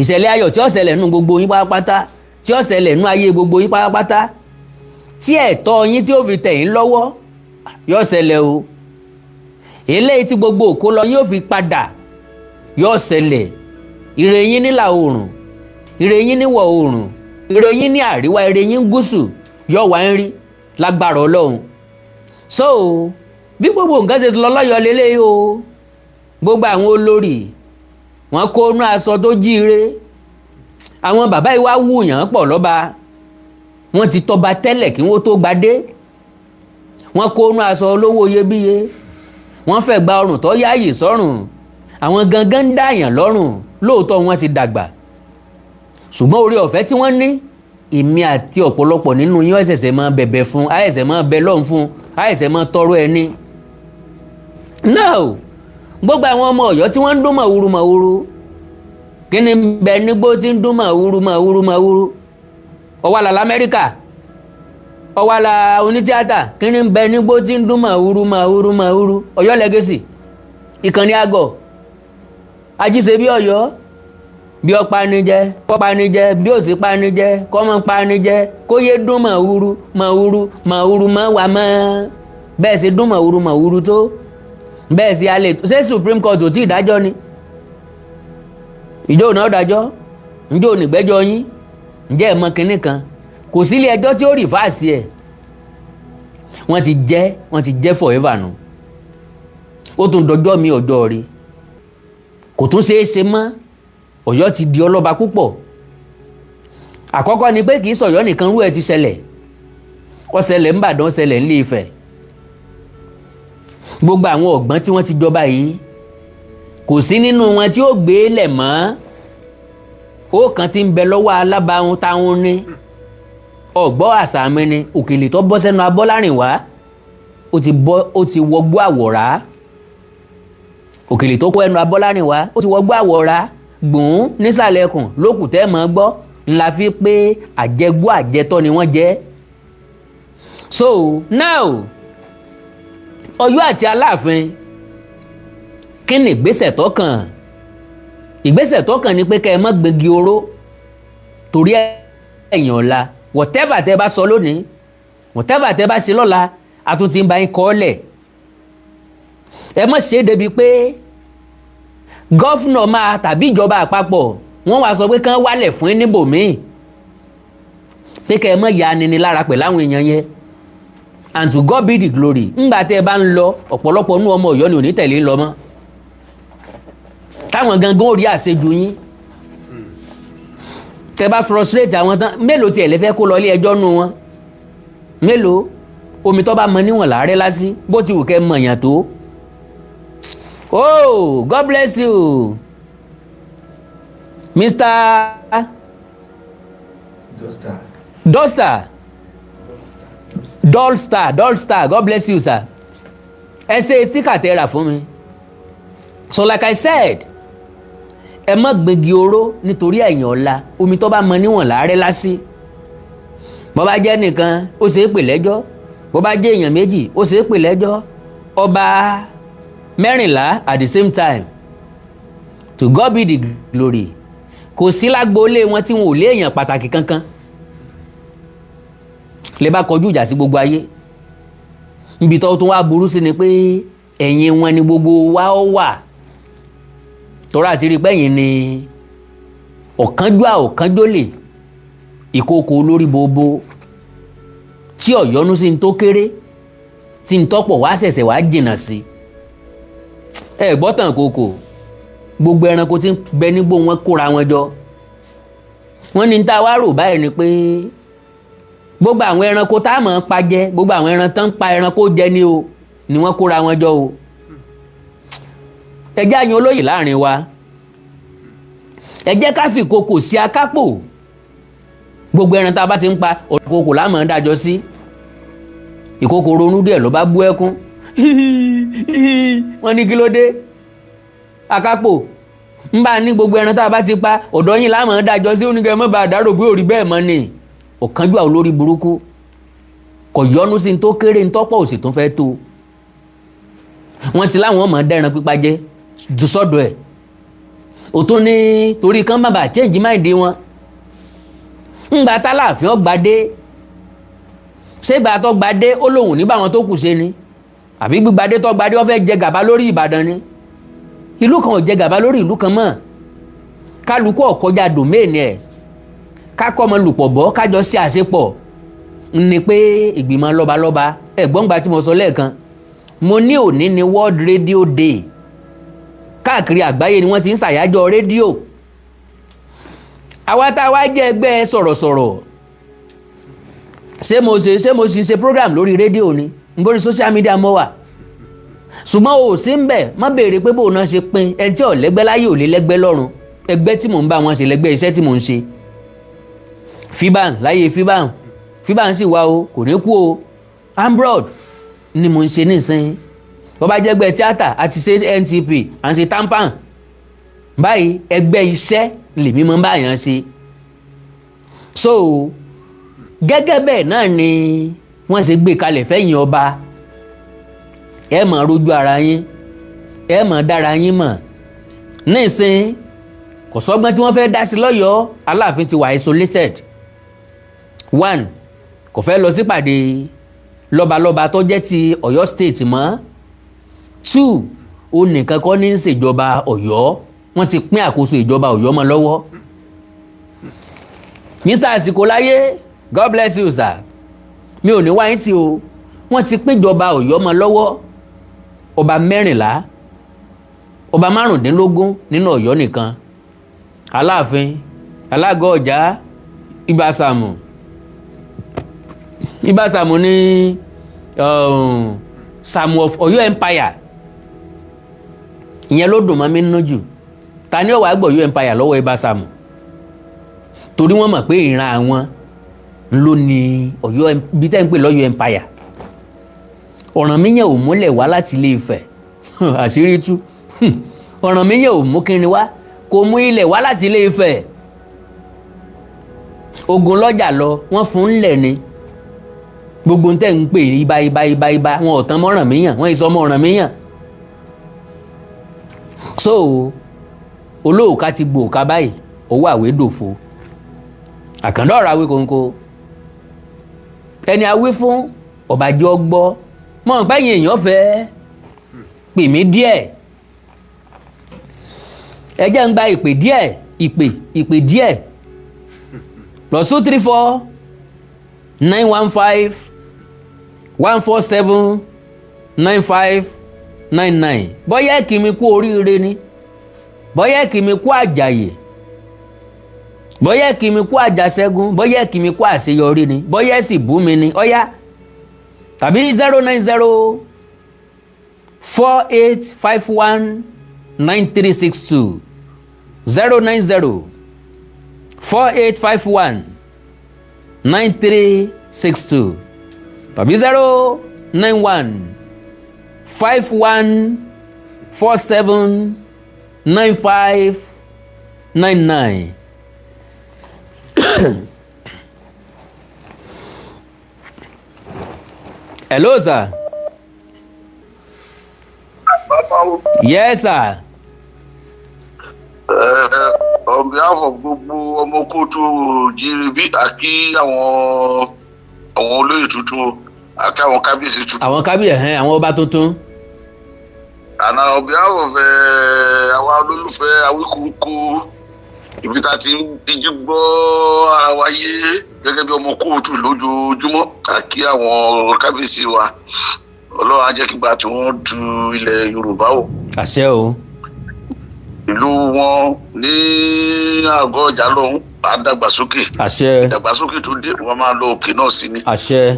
ìṣẹ̀lẹ̀ ayọ̀ tí ó ṣẹlẹ̀ nínú gbogbo yín pátápátá tí ó ṣẹlẹ̀ nínú ayé gbogbo yín pátápátá tí ẹ̀tọ́ yín tí ó fi tẹ̀ yín lọ́wọ́ yóò ṣẹlẹ̀ o eléyìí tí gbogbo òkó lọ yóò fi padà yóò ṣẹlẹ̀ ire yín nílà oòrùn ire yín níwọ̀ oòrùn ire yín ní àríwá ire yín gúúsù yóò wá ń rí lágbára Ọlọ́run so bí gbogbo nǹkan ṣe lọ lọ́yọ̀ lélẹ́yìí o gbogbo àwọn olórí wọn kó inú aṣọ tó jíire àwọn bàbá yìí wá wúyàn pọ̀ lọ́ba wọ́n ti tọba tẹ́lẹ̀ kí wọ́n tó gbadé wọ́n kó inú aṣọ olówó iyebíye wọ́n fẹ́ gba ọrùn tó yáàyè sọ́rùn àwọn gangan ń dààyàn lọ́rùn lóòótọ́ wọ́n ti dàgbà ṣùgbọ́n orí ọ̀fẹ́ tí wọ́n ní èmi àti ọ̀pọ̀lọpọ̀ nínú yín ẹ̀sẹ̀sẹ̀ máa bẹ̀bẹ̀ fún àìsẹ̀ máa bẹ lọ́hùn fún àìsẹ̀ máa tọrọ ẹni. no gbogbo àwọn ọmọ Ọ̀yọ́ tí wọ́n ń dún màwúrú màwúrú kí ni bẹ nígbó tí ń dún màwúrú màwúrú màwúrú ọ̀wàlà lamẹ́ríkà ọ̀wàlà onítíátà kí ni bẹ nígbó tí ń dún màwúrú màwúrú màwúrú Ọ̀yọ́ Legacy ìkànnì àgọ̀ ajíṣebí Ọ̀yọ́ bí ó panijẹ kó panijẹ bí ó sì panijẹ kó mọ panijẹ kó yé dún màwúrú màwúrú màwúrú mọ́ wà mọ́ bẹ́ẹ̀ sì dún màwúrú màwúrú tó bẹ́ẹ̀ sì alẹ́ tó ṣé Supreme Court ò tí ì dájọ́ ni ìjọ náà dájọ́ ǹjẹ́ ò ní gbẹ́jọ́ yín ǹjẹ́ ẹ̀ mọ kinní kan kò sí ilé ẹjọ́ tí ó rì fáàsì ẹ̀ wọ́n ti jẹ́ forever nù ó tún dọjọ́ mi ọjọ́ rí kò tún ṣeé ṣe mọ́ Ọ̀yọ́ ti di ọlọ́ba púpọ̀ àkọ́kọ́ ni pé kì í sọ̀yọ́ nìkan rú ẹ̀ ti ṣẹlẹ̀ ó ṣẹlẹ̀ ńbàdàn ó ṣẹlẹ̀ ńlé Ifẹ̀ gbogbo àwọn ọ̀gbọ́n tí wọ́n ti jọba yìí kò sí nínú wọn tí ó gbé lẹ̀ mọ́ ó kan ti ń bẹ lọ́wọ́ alábàáhùn táwọn ní ọ̀gbọ́ àṣà mi ni òkèlè tó bọ́ sẹ́nu abọ́ láàrin wá ó ti wọgbó àwọ̀rá òkèlè tó kó ẹnu abọ́ láàrin wá ó ti wọgbó àwọ̀rá gbùn nísàlẹ̀ ẹkùn lókù tẹ́ mọ́ gbọ́ ńlá fi pé àjẹgbó àjẹtọ́ ni wọ́n jẹ́. So now Ọ̀yọ́ àti Aláàfin kí ni ìgbésẹ̀ tó kàn? Ìgbésẹ̀ tó kàn ni pé kẹ́ ẹ má gbégi oró torí ẹ̀yìn ọ̀la. Whatever tẹ́ bá sọ lónìí, whatever tẹ́ bá ṣe lọ́la, a tún ti ń bá yín kọ́ lẹ̀. Ẹ má ṣe é débi pé gọ́fúnà máa tàbí ìjọba àpapọ̀ wọ́n wá sọ pé kán wálẹ̀ fún yín níbòmíì, pé kẹ́ ẹ má ya nini lára pẹ̀lú àwọn èèyàn yẹn. And to God be the glory. Ńgbà tẹ́ ẹ bá ń lọ, ọ̀pọ̀lọpọ̀ nú ọmọ Ọ̀yọ́ ni ò ní tẹ̀lé lọ mọ́, táwọn gangan ò rí àṣejù yín. Tẹ́ bá frustrate àwọn tán, mélòó tiẹ̀ lè fẹ́ kó lọ ilé ẹjọ́ nù wọn? Mélòó? Omi tó bá mọ níwọ̀n láàrẹ́ lásì, bó ti wù kẹ́ mọ̀yàn tó. Oh, God bless you, Mr. Dolstar. God bless you, sir. Ẹ ṣe sticker tẹ́ rà fún mi. So like I said, ẹ má gbégi oró nítorí ẹ̀yìn ọ̀la. Omi tó bá mọ níwọ̀n láàrẹ́ lásì. Bó bá jẹ́ nìkan, ó ṣe é pè lẹ́jọ́. Bó bá jẹ́ èèyàn méjì, ó ṣe é pè lẹ́jọ́. Ọba 14 at the same time. To God be the glory. Kò sí lágboolé wọn tí wọn ò lé èèyàn pàtàkì kankan. Lè bá kọjú ìjà sí gbogbo ayé. Níbi tó tún wá burú sí ni pé ẹ̀yìn wọn ni gbogbo wa ó wà. Tọ́ra àti rí pẹ́yìn ni ọ̀kánjólè ìkookò olórí bobo tí ọ̀yọ́nú sí ń tó kéré tí ń tọ́pọ̀ wá ṣẹ̀ṣẹ̀ wá jìnnà sí. Ẹ gbọ́tàn kòkò, gbogbo ẹranko tí ń bẹ nígbó wọn kóra wọn jọ. Wọ́n ní tá a wá rò báyìí ni pé gbogbo àwọn ẹranko tá a mọ̀ ń pa jẹ, gbogbo àwọn ẹran tán ń pa ẹranko jẹ ni o, ni wọ́n kóra wọn jọ o. Ẹ jẹ́ àyàn olóyè láàrin wa. Ẹ jẹ́ ká fi ìkòkò sí akápò. Gbogbo ẹran tá a bá ti ń pa, ọ̀dọ̀ ìkòkò la máa ń dájọ́ sí. Ìkòkò ronú díẹ̀ ló bá bú ẹkún. Wọ́n ní kí ló dé? Akápò ń bá ní gbogbo ẹran tá a bá ti pa, ọ̀dọ̀ yín la máa ń dájọ́ sí. Oníkẹ́ mọ́ bá a dárò pé òrí bẹ́ẹ̀ mọ́ ni. Ọ̀kánjúà olórí burúkú kò yọnu sí tó kéré ń tọ́pọ̀ òsì tó fẹ́ tó. Wọ́n ti láwọn ọmọ dẹ́ran pípa jẹ́ jù sọ́dọ̀ ẹ̀. Òtún ní torí kán má bàa change mind wọn. Ńgbà t'Aláàfin ọgbàdé, ṣé ìgbà tó gbadé ó lóhùn ní báwọn tó kù ṣe ni? Àbí gbígbadé tó gbadé ó fẹ́ jẹ gàba lórí Ìbàdàn ni? Ìlú kan ò jẹ gàba lórí ìlú kan mọ́. Kálukú ọ̀kọjá domain ẹ̀. Kákọ́ ọmọ lùpọ̀ bọ́ kájọ sí àṣepọ̀. Ní pé ìgbìmọ̀ lọ́balọ́ba ẹ̀gbọ́n gba tí mo sọ lẹ́ẹ̀kan, mo ní òní ni World Radio Day. Káàkiri àgbáyé ni wọ́n ti ń ṣàyájọ́ rédíò. Àwa tá a wá jẹ́ ẹgbẹ́ sọ̀rọ̀sọ̀rọ̀, ṣé mo ṣe program lórí rédíò ni? N bóri social media mọ́ wà. Ṣùgbọ́n o sí ń bẹ̀, má béèrè pé bóun náà ṣe pín. Ẹ tí ò lẹ́gbẹ́ láyé ò lè lẹ́gbẹ́ lọ́run. Ẹgbẹ́ tí mò ń bá wọn ṣe lẹ́gbẹ́ iṣẹ́ tí mò ń ṣe. Fiban láyé Fiban sì wá o, kò ní kú o. Ambrod ni mò ń ṣe nísìnyí. Bó bá jẹ́ ẹgbẹ́ tíátà àti ṣe NTP à ń ṣe tampan. Báyìí ẹgbẹ́ iṣẹ́ lèmi mọ́ báyàn ṣe. So gẹ́gẹ́ bẹ́ẹ̀ náà ni wọ́n ṣe gbé kalẹ̀ fẹ́yìn ọba. Ẹ máa rojú ara yín, ẹ máa dára yín mọ̀. Nísìnyí kò sọ́gbọ́n tí wọ́n fẹ́ dá sí lọ́yọ̀ọ́. Aláàfin ti wà isolated. 1, kò fẹ́ lọ sípàdé lọ́balọ́ba tó jẹ́ ti Ọ̀yọ́ state mọ́. 2, ó nìkan kọ́ ní ṣèjọba Ọ̀yọ́. Wọ́n ti pín àkóso ìjọba Ọ̀yọ́ mọ́ lọ́wọ́. Mr. Asikolaye, God bless you, sir. Mi ò ní wáyé tí o. Wọ́n ti pín ìjọba Ọ̀yọ́ mọ́ lọ́wọ́. Ọba 14, ọba 15 nínú Ọ̀yọ́ nìkan. Aláàfin, Alago ọjà, Ibasamu ní Samu of Ọ̀yọ́ Empire. Ìyẹn ló dùn mọ́ mi nínú jù. Ta ni ó wá gbọ́ Ọ̀yọ́ Empire lọ́wọ́ Ibasamu? Torí wọ́n mọ̀ pé ìran àwọn ló ní Ọ̀yọ́ bí tẹ́ ń pè lọ́yọ́ Empire. Ọ̀rànmíyàn ò múlẹ̀ wá láti Ilé Ifẹ̀. Àṣírí tú. Ọ̀rànmíyàn ò mú kíni wá, kò mú ilẹ̀ wá láti Ilé Ifẹ̀. ogun lọ́jà lọ wọ́n fún un lẹ̀ ni gbogbo ń tẹ̀ ń pè ibà wọn ò tán mọ́ràn míyàn wọ́n ìsọmọ ọ̀ràn míyàn so olóòka ti gbòòka báyìí owó àwédòfo àkàndá ọ̀rọ̀ Awikonko ẹni awí fún ọ̀bàjọ́ gbọ́ mọ̀ báyìí èèyàn fẹ́ pè mí díẹ̀ ẹ jẹ́ ń gba ìpè díẹ̀ ìpè díẹ̀ +234 915 147 9599 bóyá kí mi kú oríire ni bóyá kí mi kú àjàyè bóyá kí mi kú àjàṣẹ́gun bóyá kí mi kú àṣeyọrí ni bóyá sì bú mi ni ọ̀yá tàbí 090 4851 9362 090 4851 9362 tàbí 091 5147 9599. Hello, sir. Yes, sir. On behalf of gbogbo ọmọ kóòtù jìrìbí àkí àwọn olóyè tuntun àkí àwọn kábíyèsí tuntun. Àwọn kábíyèsí àwọn ọba tuntun. And on behalf of àwa olólùfẹ́ Awikonko ibi tá a ti ń díjú gbọ́ ara wa yé gẹ́gẹ́ bí ọmọ kóòtù lójoojúmọ́ àkí àwọn kábíyèsí wa Ọlọ́run á jẹ́ kígbà tí wọ́n du ilẹ̀ Yorùbá o. Àṣẹ o. Ìlú wọn ní àgọ́ ọjà lọ́hún àdàgbàsókè. Àṣẹ. Ìdàgbàsókè tó dé wọn máa lọ òkè náà sí ni. Àṣẹ.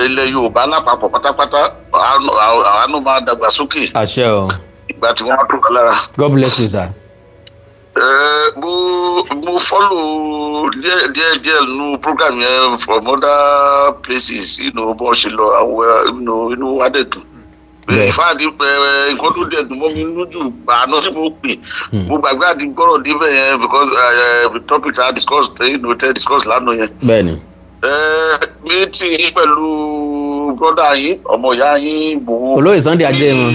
Ilẹ̀ Yorùbá lápapọ̀ pátápátá àánú máa dàgbàsókè. Àṣẹ o. Ìgbà tí wọ́n á tó kọ́ lára. God bless you, sir. Mo follow díẹ̀ nínú program yẹn from other places bó ṣe lọ àwọn inú wa dẹ̀ dùn. Ìfáàdì nǹkan tó dẹ̀ dùn mọ́ mi lójú àná tí mo pè mo gbàgbé àti gbọ́rọ̀ débẹ̀ yẹn because the topic ta discuss lánàá yẹn. Bẹ́ẹ̀ni. Meeting yín pẹ̀lú brother yín ọmọ ìyá yín Ìgbòho. Olóyè Sunday Adé wọn.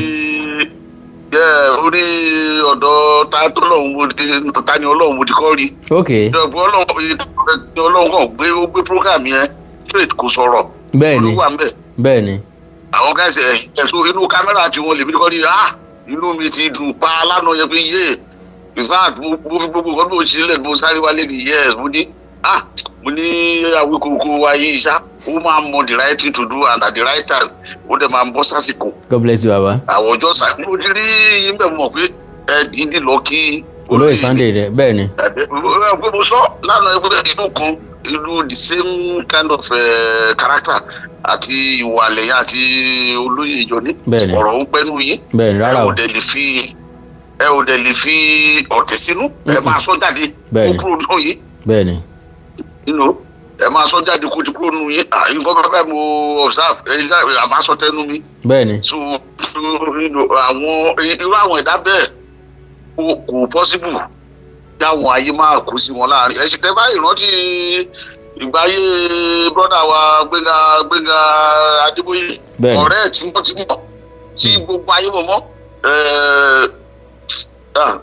Orí ọ̀dọ̀ ta ni Ọlọ́run mo ti kọ́ rí. Ok. Ọlọ́run kàn gbé program yẹn straight kò sọ̀rọ̀. Bẹ́ẹ̀ni. Olúwa ń bẹ̀. Bẹ́ẹ̀ni. Àwọn gáàsì ẹ̀sùn inú kámẹ́rà tí wọ́n lè fi kọ́ ní inú mi ti dùn pa lánàá yẹn pé yé in fact mo fi gbogbo nǹkan tó ṣe lẹ̀ mo sáré wálé ní yẹ́ mo ní Awikonko wa yìí ṣá ó máa mọ the right thing to do and at the right time ó dẹ̀ máa ń bọ́ sásìkò. God bless you, baba. Àwọn ọjọ́ sàkóso mo ti rí yín bẹ́ẹ̀ mọ̀ pé dídí lọ kí. Olóyè Sunday rẹ bẹ́ẹ̀ ni. Pé mo sọ lánàá pé inú kan ìlú the same kind of character àti ìwà lẹ́yìn àti olóyè ìjọ ní ọ̀rọ̀ ń pẹ́nu yín. Bẹ́ẹ̀ni rárá o. ẹ ò dẹ̀ lè fi ọ̀tẹ̀ sínú ẹ máa sọ jáde kó kúrò nù yín. Bẹ́ẹ̀ni. Ẹ máa sọ jáde kó kúrò nù yín nǹkan bẹ́ẹ̀ mo observe àmà sọ tẹnu mi. Bẹ́ẹ̀ni. So irú àwọn ẹ̀dá bẹ́ẹ̀ kò possible kí àwọn ayé máa kú sí wọn láàrin ẹ̀ ṣe tẹ́ báyìí rántí ìgbáyé brọ́dà wa Gbénga Adébóyè ọ̀rẹ́ tí wọ́n ti mọ̀ tí gbogbo ayé mọ̀ mọ́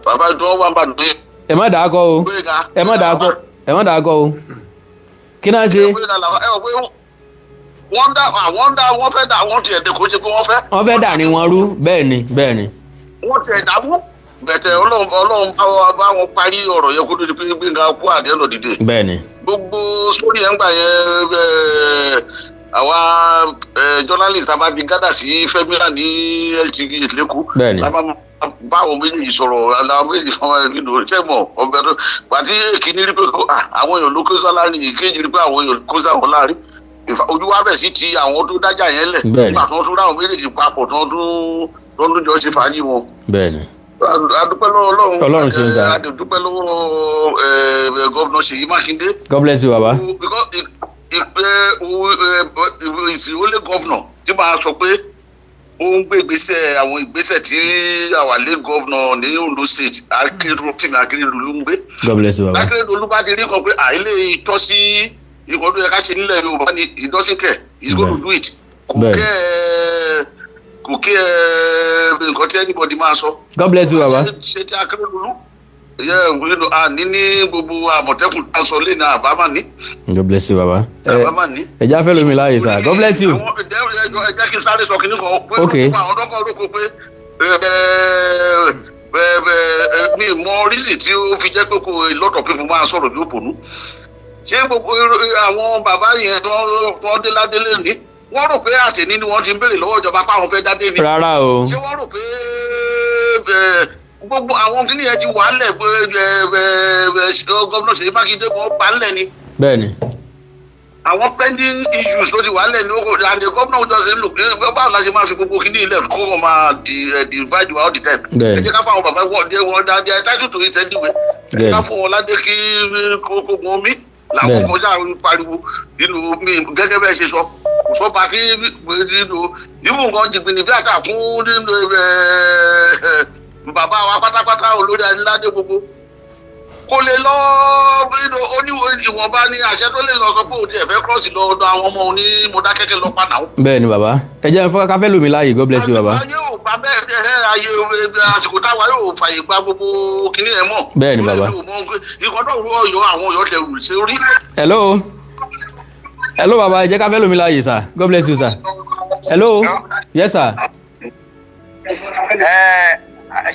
bàbá ìdúró wà bá dùn. Ẹ má dàá kọ o ẹ má dàá kọ o kí náà ṣe. wọ́n fẹ́ dà wọ́n tiẹ̀ dé kó ṣe pé wọ́n fẹ́. Wọ́n fẹ́ dà ní wọn rú bẹ́ẹ̀ni. Wọ́n tiẹ̀ dàbú bẹ̀tẹ̀ Ọlọ́run bá wọn parí ọ̀rọ̀ yẹn kó tó di pé Gbénga kú àdé lọ dìde. Bẹ́ẹ̀ni. Gbogbo sórí ẹ̀ ń gbà yẹn àwa journalist abadi gádà sí Fẹ́mílà ní LTV lẹ́kọ̀ọ́. Bẹ́ẹ̀ni. Bá àwọn méjèèjì sọ̀rọ̀ àwọn méjèèjì fún ẹbí ṣẹ́ mọ̀ ọbẹ̀ tó pàtí èkìní rí pé àwọn èèyàn ló kó sá láàrin ìkejì rí pé àwọn èèyàn kó sá wọn láàrin ojú wa bẹ̀ sí ti àwọn tó dájà yẹn lẹ̀ nígbà tó ń tún ráwọn méjèèjì papọ̀ tó ń tún jọ ṣe fàájì wọn. Bẹ́ẹ̀ni. Adúpẹ́ lọ́wọ́ Ọlọ́run ṣe ń sá. Adúpẹ́ lọ́wọ́ gọ́vnà Ṣèyí Mákindé. God bless you, baba. Ìsìn ó lé gọ́vnà tí máa sọ pé ó ń gbé àwọn ìgbésẹ̀ tí our late governor ní Ondo state Akérédolú ń gbé. God bless you baba. Akérédolú bá ti rí kan pé àìlè ìtọ́sí ìkọ́ tó yẹ ká ṣe nílẹ̀ Yorùbá ni he doesn't care, he's going to do it. Kò kí nǹkan tí anybody máa sọ. God bless you baba. ṣe ti Akérédolú ní gbogbo Àmọ̀tẹ́kùn tá a sọ lé ní àbámá ní. God bless you baba. àbámá ní. ẹ já fẹ́ lómi láàyè sir. God bless you. ẹ jẹ́ kí n sáré sọ kínní kan pé àwọn dọ́kọ̀ ló kó pé mi mọ rísì tí ó fi jẹ́ pé kò lọ́tọ̀ pé fún máa sọ̀rọ̀ bí òpònú. ṣé gbogbo àwọn bàbá yẹn tó dé ládélé ní wọ́n rò pé àtẹ̀ní ni wọ́n ti ń béèrè lọ́wọ́ ìjọba pé àwọn fẹ́ dádé ni. rárá o. ṣé wọ́n rò pé gbogbo àwọn kìnìún yẹn ti wà á lẹ̀ pé gómìnà Ṣèyí Mákindé wọn pa á lẹ̀ ni. bẹ́ẹ̀ni. àwọn pending issues ló ti wà á lẹ̀ ni and the governor just say look báwo la ṣe máa fi gbogbo kìnìún ilẹ̀ kó wọn máa divide all the time. ẹ jẹ́ ká fún àwọn bàbá wọn dá ẹ táìsù tó yìí tẹ́lẹ̀ wẹ̀ ẹ ká fún wọn ládé kí kókó wọn mí làwọn ọmọ ọjà pariwo nínú mi gẹ́gẹ́ bẹ́ẹ̀ ṣe sọ kò sọ pa kí nínú ibù nǹkan jìgbìnì bí àtà fún nínú bàbá wa pátápátá olórí adíládé gbogbo kò lè lọ ìwọ̀nba ní àṣẹ tó lè lọ sọ pé òun ti ẹ̀fẹ́ kírọ́ọ̀sì lọ ọ̀dọ̀ àwọn ọmọ òní Mọdákẹ́kẹ́ lọ padà. bẹ́ẹ̀ ni bàbá ẹ jẹ́ fún káfẹ́ lómi láàyè. God bless you bàbá. ayé ò bá bẹ́ẹ̀ ayé àsìkò táwa yóò fàyè gba gbogbo kinní ẹ̀ mọ̀. bẹ́ẹ̀ ni bàbá. ìkọ́dọ̀ Ọ̀yọ́ àwọn Ọ̀yọ́ tẹ̀ rù sí orí. hello bàbá ẹ jẹ́ káfẹ́ lómi láàyè sir. God bless you sir. hello yes sir.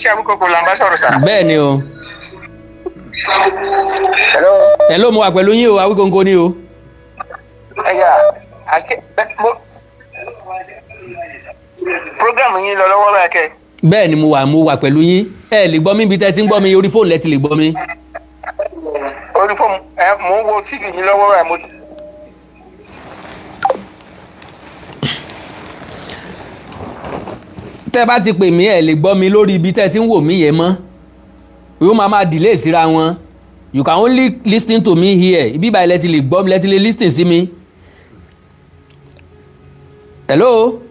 ṣé Awikonko là ń bá sọ̀rọ̀ sà. bẹ́ẹ̀ ni o. hello mo wà pẹ̀lú yín o Awikonko ni o. program yín lọ lọ́wọ́ báyìí kẹ́. bẹ́ẹ̀ ni mo wà pẹ̀lú yín ẹ lè gbọ́ mi bí tẹ́ ti ń gbọ́ mi orí fóònù lẹ ti lè gbọ́ mi. orí fóònù mo ń wo tv yín lọ́wọ́ báyìí tẹ́ bá ti pè mí ẹ lè gbọ́ mi lórí ibi tẹ́ ti ń wò mí yẹn mọ́ yóò máa delay síra wọn you can only listen to me here ibi báyìí lẹ ti lè gbọ́ mi lẹ ti lè listen sí mi. hello.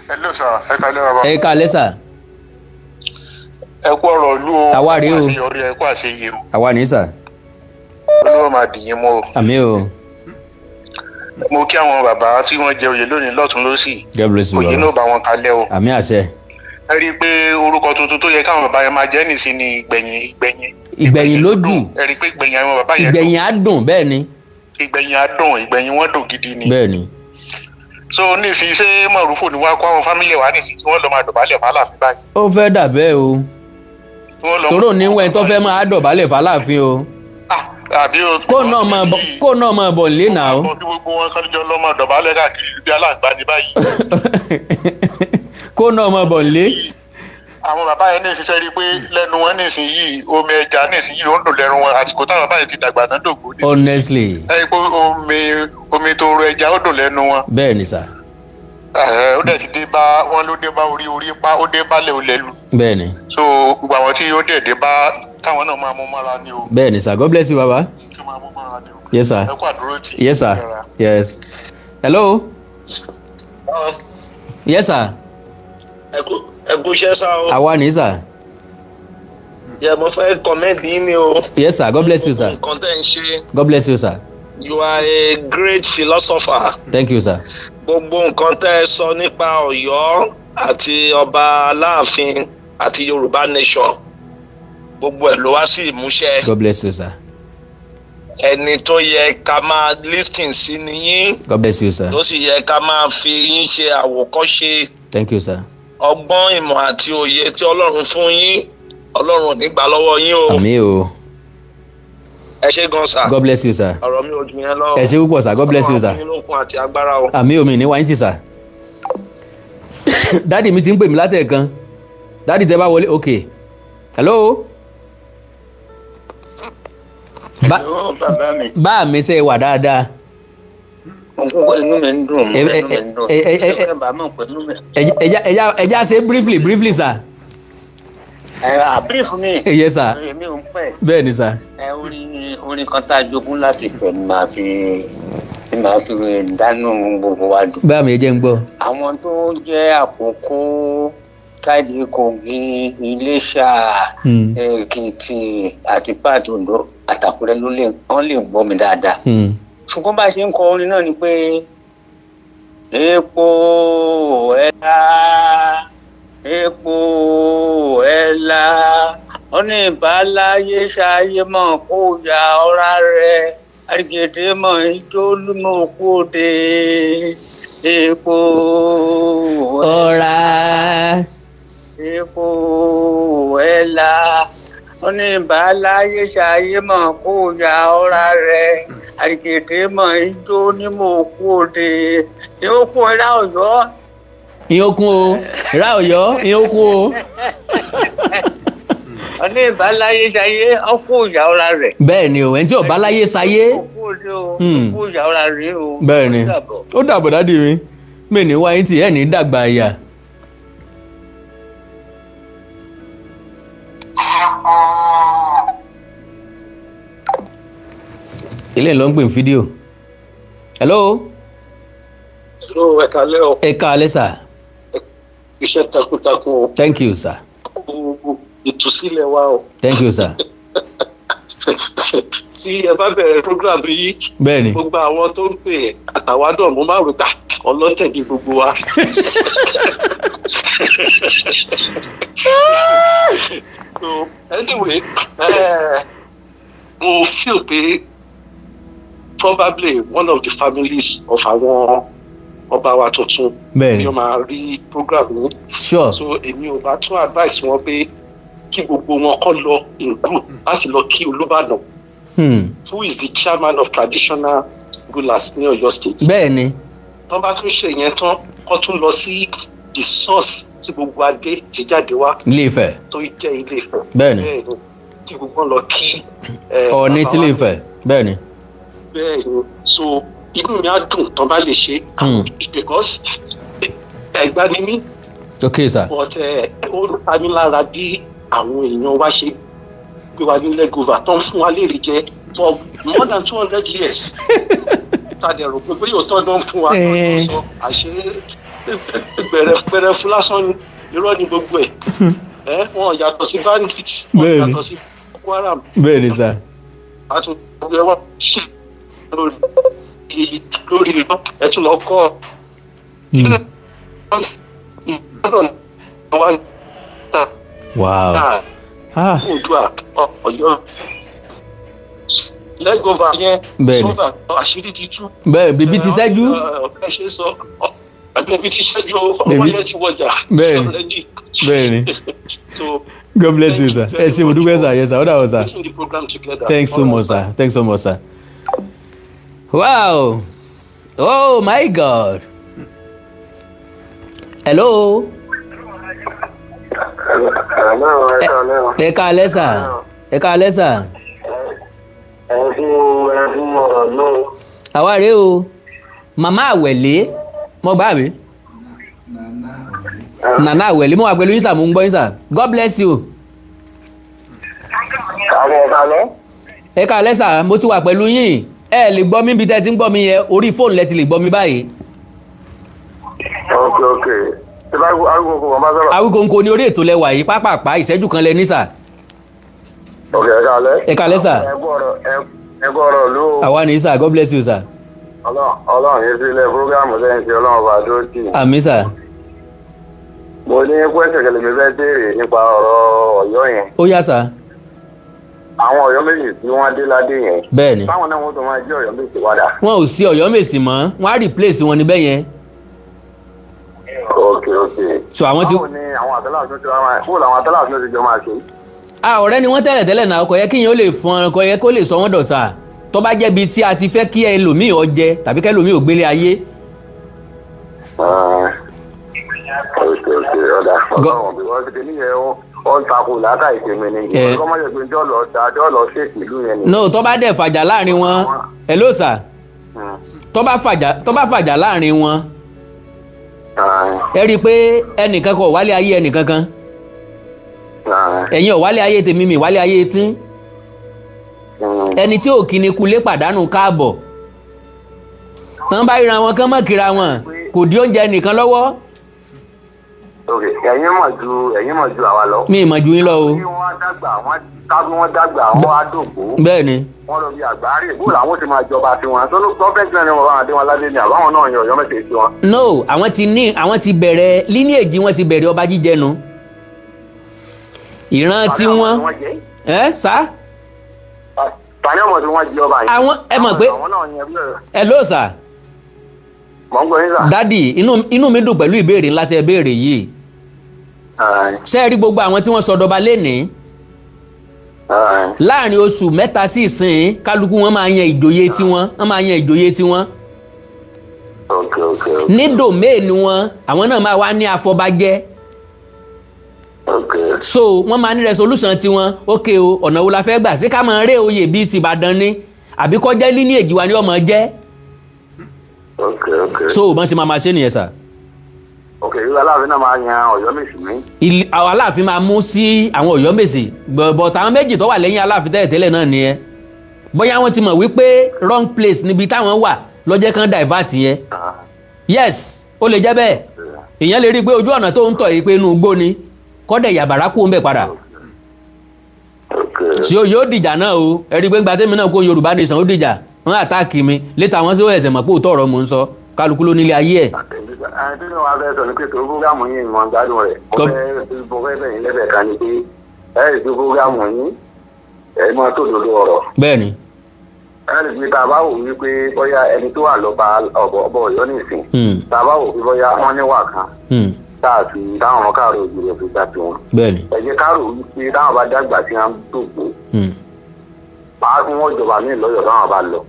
hello sir ẹ kálẹ́ bàbá. ẹ kálẹ́ sà. ẹ kú ọ̀rọ̀ ìlú o. àwa rèé o. ẹ kú àṣeyẹ o. àwa ní sà. olúwa máa dì yín mọ́ o. àmín o. mo kí àwọn bàbá tí wọ́n jẹ oyè lónìí lọ́tún lósì. God bless you bàbá. òye náà bá wọn kalẹ̀ o. àmín àṣẹ. ẹ rí i pé orúkọ tuntun tó yẹ káwọn bàbá yẹn máa jẹ́ nìsín ni ìgbẹ̀yìn lójú. ẹ rí i pé ìgbẹ̀yìn àwọn bàbá yẹn dùn. ìgbẹ̀yìn á dùn bẹ́ẹ̀ ni. ìgbẹ̀yìn wọn dùn gidi ni. bẹ́ẹ̀ ni. so nísìnyí ṣé mọ̀rúfò ni wọ́n kó àwọn fámìlì wa nísìnyí tí wọ́n lọ máa dọ̀bálẹ̀ fàlàfin báyìí. ó fẹ́ dà bẹ́ẹ̀ o. tòró níwẹ̀ tó fẹ́ máa dọ̀bálẹ̀ fàlàfin o. àbí o. kó náà máa bọ̀ lé náà o. àbọ̀ kí gbogbo wọn kọ́ jọ lọ́ máa dọ̀bálẹ̀ káàkiri bí aláǹgbá ní báyìí. kó náà máa bọ̀ lé. àwọn bàbá yẹn ní ìṣiṣẹ́ rí i pé lẹ́nu wọn nísìnyí omi ẹja nísìnyí ó ń dùn lẹ́nu wọn àsìkò táwọn bàbá yẹn ti dàgbà náà dògbò. honestly. ẹ pé omi tó ro ẹja ó dùn lẹ́nu wọn. bẹ́ẹ̀ ni sà. ó dẹ̀ ti dé bá wọn ló dé bá orí pa ó dé bá lẹ́lu. bẹ́ẹ̀ ni. so gbogbo àwọn tí ó dẹ̀ dé bá káwọn náà máa mú mọ́ra ni o. bẹ́ẹ̀ ni sà. God bless you baba. kí wọ́n máa mú mọ́ra ni o. yes sir. ẹ kú àdúró tì. yes sir. yes. hello. yes sir. ẹ kú iṣẹ́ sá o. àwa ní sà. yẹ mo fẹ́ kọ́mẹ́ǹtì yín ni o. yes sir. God bless you sir. nǹkan tẹ́ ń ṣe. God bless you sir. You are a great philosopher. Thank you sir. Gbogbo nǹkan tẹ́ ẹ sọ nípa Ọ̀yọ́ àti ọba Aláàfin àti Yorùbá nation gbogbo ẹ̀ ló wá sí ìmúṣẹ. God bless you sir. Ẹni tó yẹ ká máa listen sí ni yín. God bless you sir. Tó sì yẹ ká máa fi yín ṣe àwòkọ́ṣe. Thank you sir. Ọgbọ́n ìmọ̀ àti òye tí Ọlọ́run fún yín Ọlọ́run ò ní gbà lọ́wọ́ yín o. Àmín o. Ẹ ṣé gan sir. God bless you sir. Ọ̀rọ̀ mi ò jù yẹn lọ. Ẹ ṣé púpọ̀ sir. God bless you sir. Ọlọ́run fún yín lókun àti agbára o. Àmín o, mi ní wáyé tì sir. Dádì mi ti ń pè mí látẹ̀ẹ̀kan. Dádì tẹ́ bá wọlé okay. Hello. Bá mi ṣe wà dáadáa. Inú mi ń dùn. Ẹja ṣe briefly sir. Brief mi. Yes sir. Èmi ò ń pẹ́. Bẹ́ẹ̀ ni sir. Orin kan tá a jogún láti fẹ̀ ni màá fi ni màá fi dánú gbogbo wa dùn. bá mi jẹ́ ń gbọ́. àwọn tó jẹ́ Àkókó, Táìdì, Kogi, Iléṣà, Èkìtì àti páàtì Oǹdó àtàkùrẹ́ wọ́n lè gbọ́ mi dáadáa. ṣùgbọ́n bá a ṣe ń kọ orin náà ni pé epo ẹ̀la ọ̀nà ìbáláyé ṣayé mọ̀ kó ya ọ̀rá rẹ̀ àgèdè mọ̀ ijó lúmọ̀ kóde epo ọ̀rá epo ẹ̀la ọ̀nà ìbáláyé ṣayé mọ̀ kó ya ọ̀rá rẹ̀ àgèdè mọ̀ ijó nímọ̀ kóde ìyókù ẹ̀rá Ọ̀yọ́. ìyókùn o ra Ọ̀yọ́ ìyókùn o. ọ̀nà ìbáláyé ṣayé ọkọ̀ ìyá ọ̀la rẹ̀. bẹ́ẹ̀ ni o ẹni tí ò bá láyé sayé. ọkọ̀ ìyá ọ̀la rẹ̀ o. bẹ́ẹ̀ ni ó dàbọ̀ dádì mi mi ní wáyé tí ẹ̀ ní dàgbà àyà. ilé ló ń pè ní fídíò. hello. so ẹ kálẹ́ o. ẹ káalẹ́ sà. iṣẹ́ takuntakun o. thank you sir. ìtúsílẹ̀ wa o. thank you sir. tí ẹ bá bẹ̀rẹ̀ program yìí. bẹ́ẹ̀ni. gbogbo àwọn tó ń pè àtàwádọ̀ mo máa rò pé ọlọ́tẹ̀ ní gbogbo wa. so anyway mo feel pé probably one of the families of àwọn ọba wa tuntun. bẹ́ẹ̀ni. ni wọ́n máa rí program yìí. sure. so èmi ò bá tún advice wọn pé kí gbogbo wọn kọ́ lọ in group láti lọ kí Olúbàdàn. Who is the chairman of traditional rulers ní Ọ̀yọ́ state. bẹ́ẹ̀ni. tọ́ bá tún ṣe yẹn tán kọ́ tún lọ sí the source tí gbogbo adé ti jáde wá. Ilé-Ifẹ̀. tó jẹ́ Ilé-Ifẹ̀. bẹ́ẹ̀ni. kí gbogbo wọn lọ kí. Ọọ̀ni tí Ilé-Ifẹ̀ bẹ́ẹ̀ni. bẹ́ẹ̀ni so inú mi á dùn tọ́ bá lè ṣe. because Ẹ̀gbá ni mí. ok sir. but ó ta mí lára bí àwọn èèyàn wa ṣe gbé wa ní lẹ́gọ̀ọ́fà tó ń fún wa léèrè jẹ for more than 200 years. tàdẹ̀rù pé bóyá òótọ́ náà ń fún wa lọ́dún sọ àṣé bẹ̀rẹ̀ fún lásán irọ́ ni gbogbo ẹ̀. wọn yàtọ̀ sí bandit wọn yàtọ̀ sí Boko Haram. bẹ́ẹ̀ni sir. àtúntò wọn ṣe lórí ìlú ẹ̀tún lọ kọ́ wow. Oòduà Ọ̀yọ́ lẹ́gọ̀ọ́fà yẹn sọ́dà àṣírí ti tú. bẹ́ẹ̀ bíbí ti ṣẹ́jú. ẹ ṣe sọ bíbí ti ṣẹ́jú ọmọ yẹn ti wọjà. bẹ́ẹ̀ni. so God bless you sir. ẹ ṣe mo dúpẹ́ sir. yes sir. ó dà wọ́n sir. thanks so much sir. thanks so much sir. wow. oh my God. hello. ẹ káalẹ́ sà. ẹ káalẹ́ sà. àwa rèé o màmá àwẹ̀lé mo bá mi. nana àwẹ̀lé mo wà pẹ̀lú yín sà mo ń gbọ́ yín sà. God bless you. ẹ káalẹ́ sà mo ti wà pẹ̀lú yín ẹ lè gbọ́ mi bí tẹ́ ti ń gbọ́ mi yẹn orí fóònù lẹ ti lè gbọ́ mi báyìí. ok. Awikonko ni orí ètò lẹwà yìí pápápá ìṣẹ́jú kan lẹ ní sà. ok ẹ káalẹ́. ẹ káalẹ́ sà. ẹ gbọ́dọ̀ ló. àwa ní sà God bless you sà. ọlọ́run yìí sílẹ̀ fúrógámù lẹ́yìn tí ọlọ́run bá dúró tì. àmín sà. mo ní pẹ́sẹ̀ kẹlẹ́ mi fẹ́ béèrè nípa ọ̀rọ̀ Ọ̀yọ́ yẹn. ó yá sà. àwọn Ọ̀yọ́ méjì tí wọ́n dé ládé yẹn. bẹ́ẹ̀ni. báwọn náà wọ́n tó máa jẹ́ Ọ̀yọ́ méjì padà. wọn ò sí Ọ̀yọ́ Mèsì mọ́ wọn á replace wọn níbẹ̀ yẹn. ok. so àwọn tí. báwo ni àwọn àtàlàsùn ti máa kó làwọn àtàlàsùn ti jọ máa ṣe. ọ̀rẹ́ ni wọ́n tẹ́lẹ̀ náà kò yẹ kíyàn ó lè fọn kò yẹ kó lè sọ wọ́n dọ̀tà tó bá jẹ́ bí tí a ti fẹ́ kí ẹlòmíì ó jẹ tàbí kẹlòmíì ò gbélé ayé. ok ọ̀dà ọ̀dà bí wọ́n ti kéde níyẹn ó ń takò látà ìsinmi ni ìgbà kọ́mọ́ yẹ pé jọ́ lọ ṣèkì ìlú yẹn ni. no tó bá dẹ̀ fàjà láàrin wọn hello sir tó bá fàjà láàrin wọn ẹ rí i pé ẹnìkan kò wálé ayé ẹnìkan kan ẹ̀yin ò wálé ayé tèmi mi wálé ayé tí ẹni tí ò kí ni kulé pàdánù káàbọ̀ tán bá ríra wọn kán mọ̀ kíra wọn kò dí oúnjẹ nìkan lọ́wọ́. ok ẹ̀yin mọ̀ ju àwa lọ. mi ì mọ̀ ju yín lọ o. bí wọ́n dàgbà wọ́n á dògbò. bẹ́ẹ̀ ni. wọ́n lọ bí àgbáre bó làwọn ti máa jọba tiwọn tó ló gọ́ọ̀mẹ̀ntì náà ni wọ́n bá wọn dé wọn ládé ni àbáwọn náà yan Ọ̀yọ́ mẹ́tẹ̀ẹ́ sí wọn. no àwọn ti bẹ̀rẹ̀ lineage wọn ti bẹ̀rẹ̀ ọba jíjẹ nu. ìran tí wọ́n sá. tani ọmọ tí wọ́n jí ọba yìí. àwọn ẹ mọ̀ pé ẹ ló sà. mọ̀ ń gbọ́ yín sà. dádì inú mi dùn pẹ̀lú ìbéèrè ńlá tí ẹ béèrè yìí. ṣé ẹ rí gbogbo àwọn tí wọ́n sọ dọba lénìí. láàrin oṣù mẹ́ta sí ìsìn kálukú wọn máa yan ìjòyè tiwọn. ní domain wọn àwọn náà máa wá ní afọbajẹ. so wọ́n máa ní resolution tiwọn ok o ọ̀nà wo la fẹ́ gbà sí ká máa ré oyè bíi ti Ìbàdàn ni àbí kọ́ jẹ́ lineage wa ni ọmọ jẹ́. so bọ́n ṣe máa ṣe nìyẹn sà. ok irú Aláàfin náà máa yan Ọ̀yọ́mèsì mi. àwọn Aláàfin máa mú sí àwọn Ọ̀yọ́mèsì but àwọn méjì tó wà lẹ́yìn Aláàfin tẹ́lẹ̀ náà nìyẹn bóyá wọ́n ti mọ̀ wípé wrong place níbi táwọn wà lọ́jẹ́ kan divert yẹn yes ó lè jẹ́ bẹ́ẹ̀ èèyàn lè rí i pé ojú ọ̀nà tó ń tọ̀ yìí pé inú igbó ni kọ́dẹ̀ yàbàrá kú ń bẹ̀ padà tí yóò dìjà náà o ẹ̀rí pé gbàtẹ́mi náà kó Yorùbá nation ó dìjà wọ́n àtáàkì mi létà wọ́n sí ó ẹ̀sẹ̀ mọ̀ pé òótọ́ ọ̀rọ̀ mò ń sọ kálukú ló nílé ayé ẹ̀. àti ní wàá fẹ́ sọ ní pé tó fúgàmù yìí mọ̀ ń gbádùn rẹ̀ mo fẹ́ bẹ̀yìn lẹ́bẹ̀ẹ́ kan ni pé ẹ̀rí tó fúgàmù yìí ẹ̀ máa tó dodo ọ̀rọ̀. bẹ́ẹ̀ni. ẹ̀rí pé tá a bá wò wípé bóyá ẹni tó wà lọ́ba ọ̀bọ̀ Ọ̀yọ́ nìsín tá a bá wò wípé bóyá wọ́n níwà kan táàfin táwọn ọmọ káàró òjò rẹ̀ fi gbà tí wọn. bẹ́ẹ̀ni. ẹ jẹ́ káàró wípé táwọn bá dàgbà tí wọ́n dògbò máa fún wọn jọba míì lọ́yọ̀ táwọn bá lọ.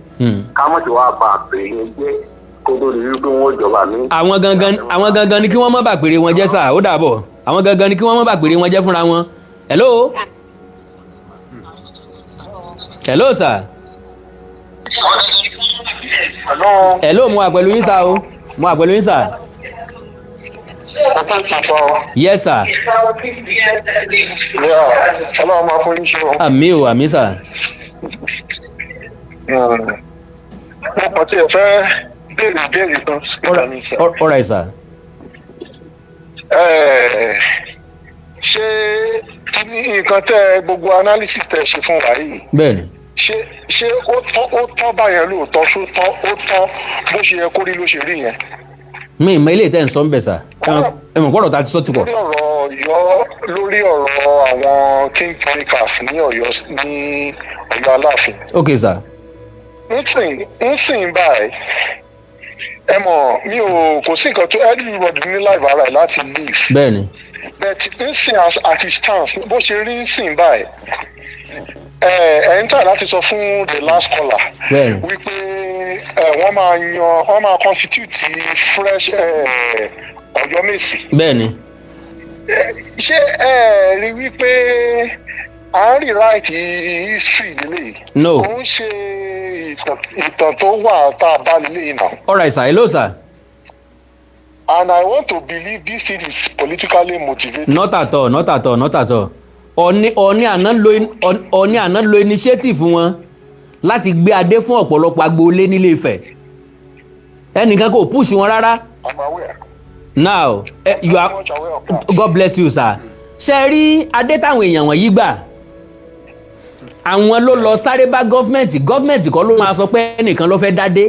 kámọ́ ti wá pa àpèrè jẹ́ kó tó di wípé wọ́n jọba míì. àwọn gangan ni kí wọ́n má bàpèrè wọn jẹ́ sà ó dàbọ̀ àwọn gangan ni kí wọ́n má bàpèrè wọn jẹ́ fúnra wọn. hello sà. hello mo wà pẹ̀lú yín sà o mo wà pẹ̀lú yín sà. yes sir. ọlọ́run máa fún yín ṣe o. àmì o àmì sà. mo kàn tí ẹ fẹ́ béèrè ìbéèrè kan. all right sir. ṣé kí ni nǹkan tẹ gbogbo analysis tẹ ṣe fún wa yìí. bẹ́ẹ̀ni. ṣé ó tọ́ báyẹn lóòótọ́ ó tọ́ bó ṣe yẹ kó rí ló ṣe rí yẹn. mi ìmọ̀ ilé ìtẹ́ ń sọ ń bẹ̀ sà ẹ mọ̀ gbọ́dọ̀ ta ti sọ ti pọ̀. lórí ọ̀rọ̀ àwọn kingmakers ní Ọ̀yọ́ Aláàfin. ok sà. ń báyìí ẹ mọ̀ mi ò kò sí nǹkan tó everybody ní life ara ẹ̀ láti live. bẹ́ẹ̀ni. but ń sìn at his stance bó ṣe rí ń sìn báyìí ẹ̀ ń tà láti sọ fún the last caller. bẹ́ẹ̀ni. wípé wọ́n máa constitute fresh Ọ̀yọ́mèsì. bẹ́ẹ̀ni. ṣé rí wípé à ń rewrite history lélẹ̀. no. kò ń ṣe ìtàn tó wà tá a bá lélẹ̀ náà. all right sir hello sir. and I want to believe this thing is politically motivated. not at all not at all not at all. Ọ̀ọ̀ni àná lo initiative wọn láti gbé adé fún ọ̀pọ̀lọpọ̀ agboolé nílé Ifẹ̀ ẹnìkan kò push wọn rárá. I'm aware. now you are God bless you sir. ṣe rí adé táwọn èèyàn wọ̀nyí gbà àwọn ló lọ sáré bá gọ́fmẹ̀ntì kọ́ ló máa sọ pé ẹnìkan ló fẹ́ dádé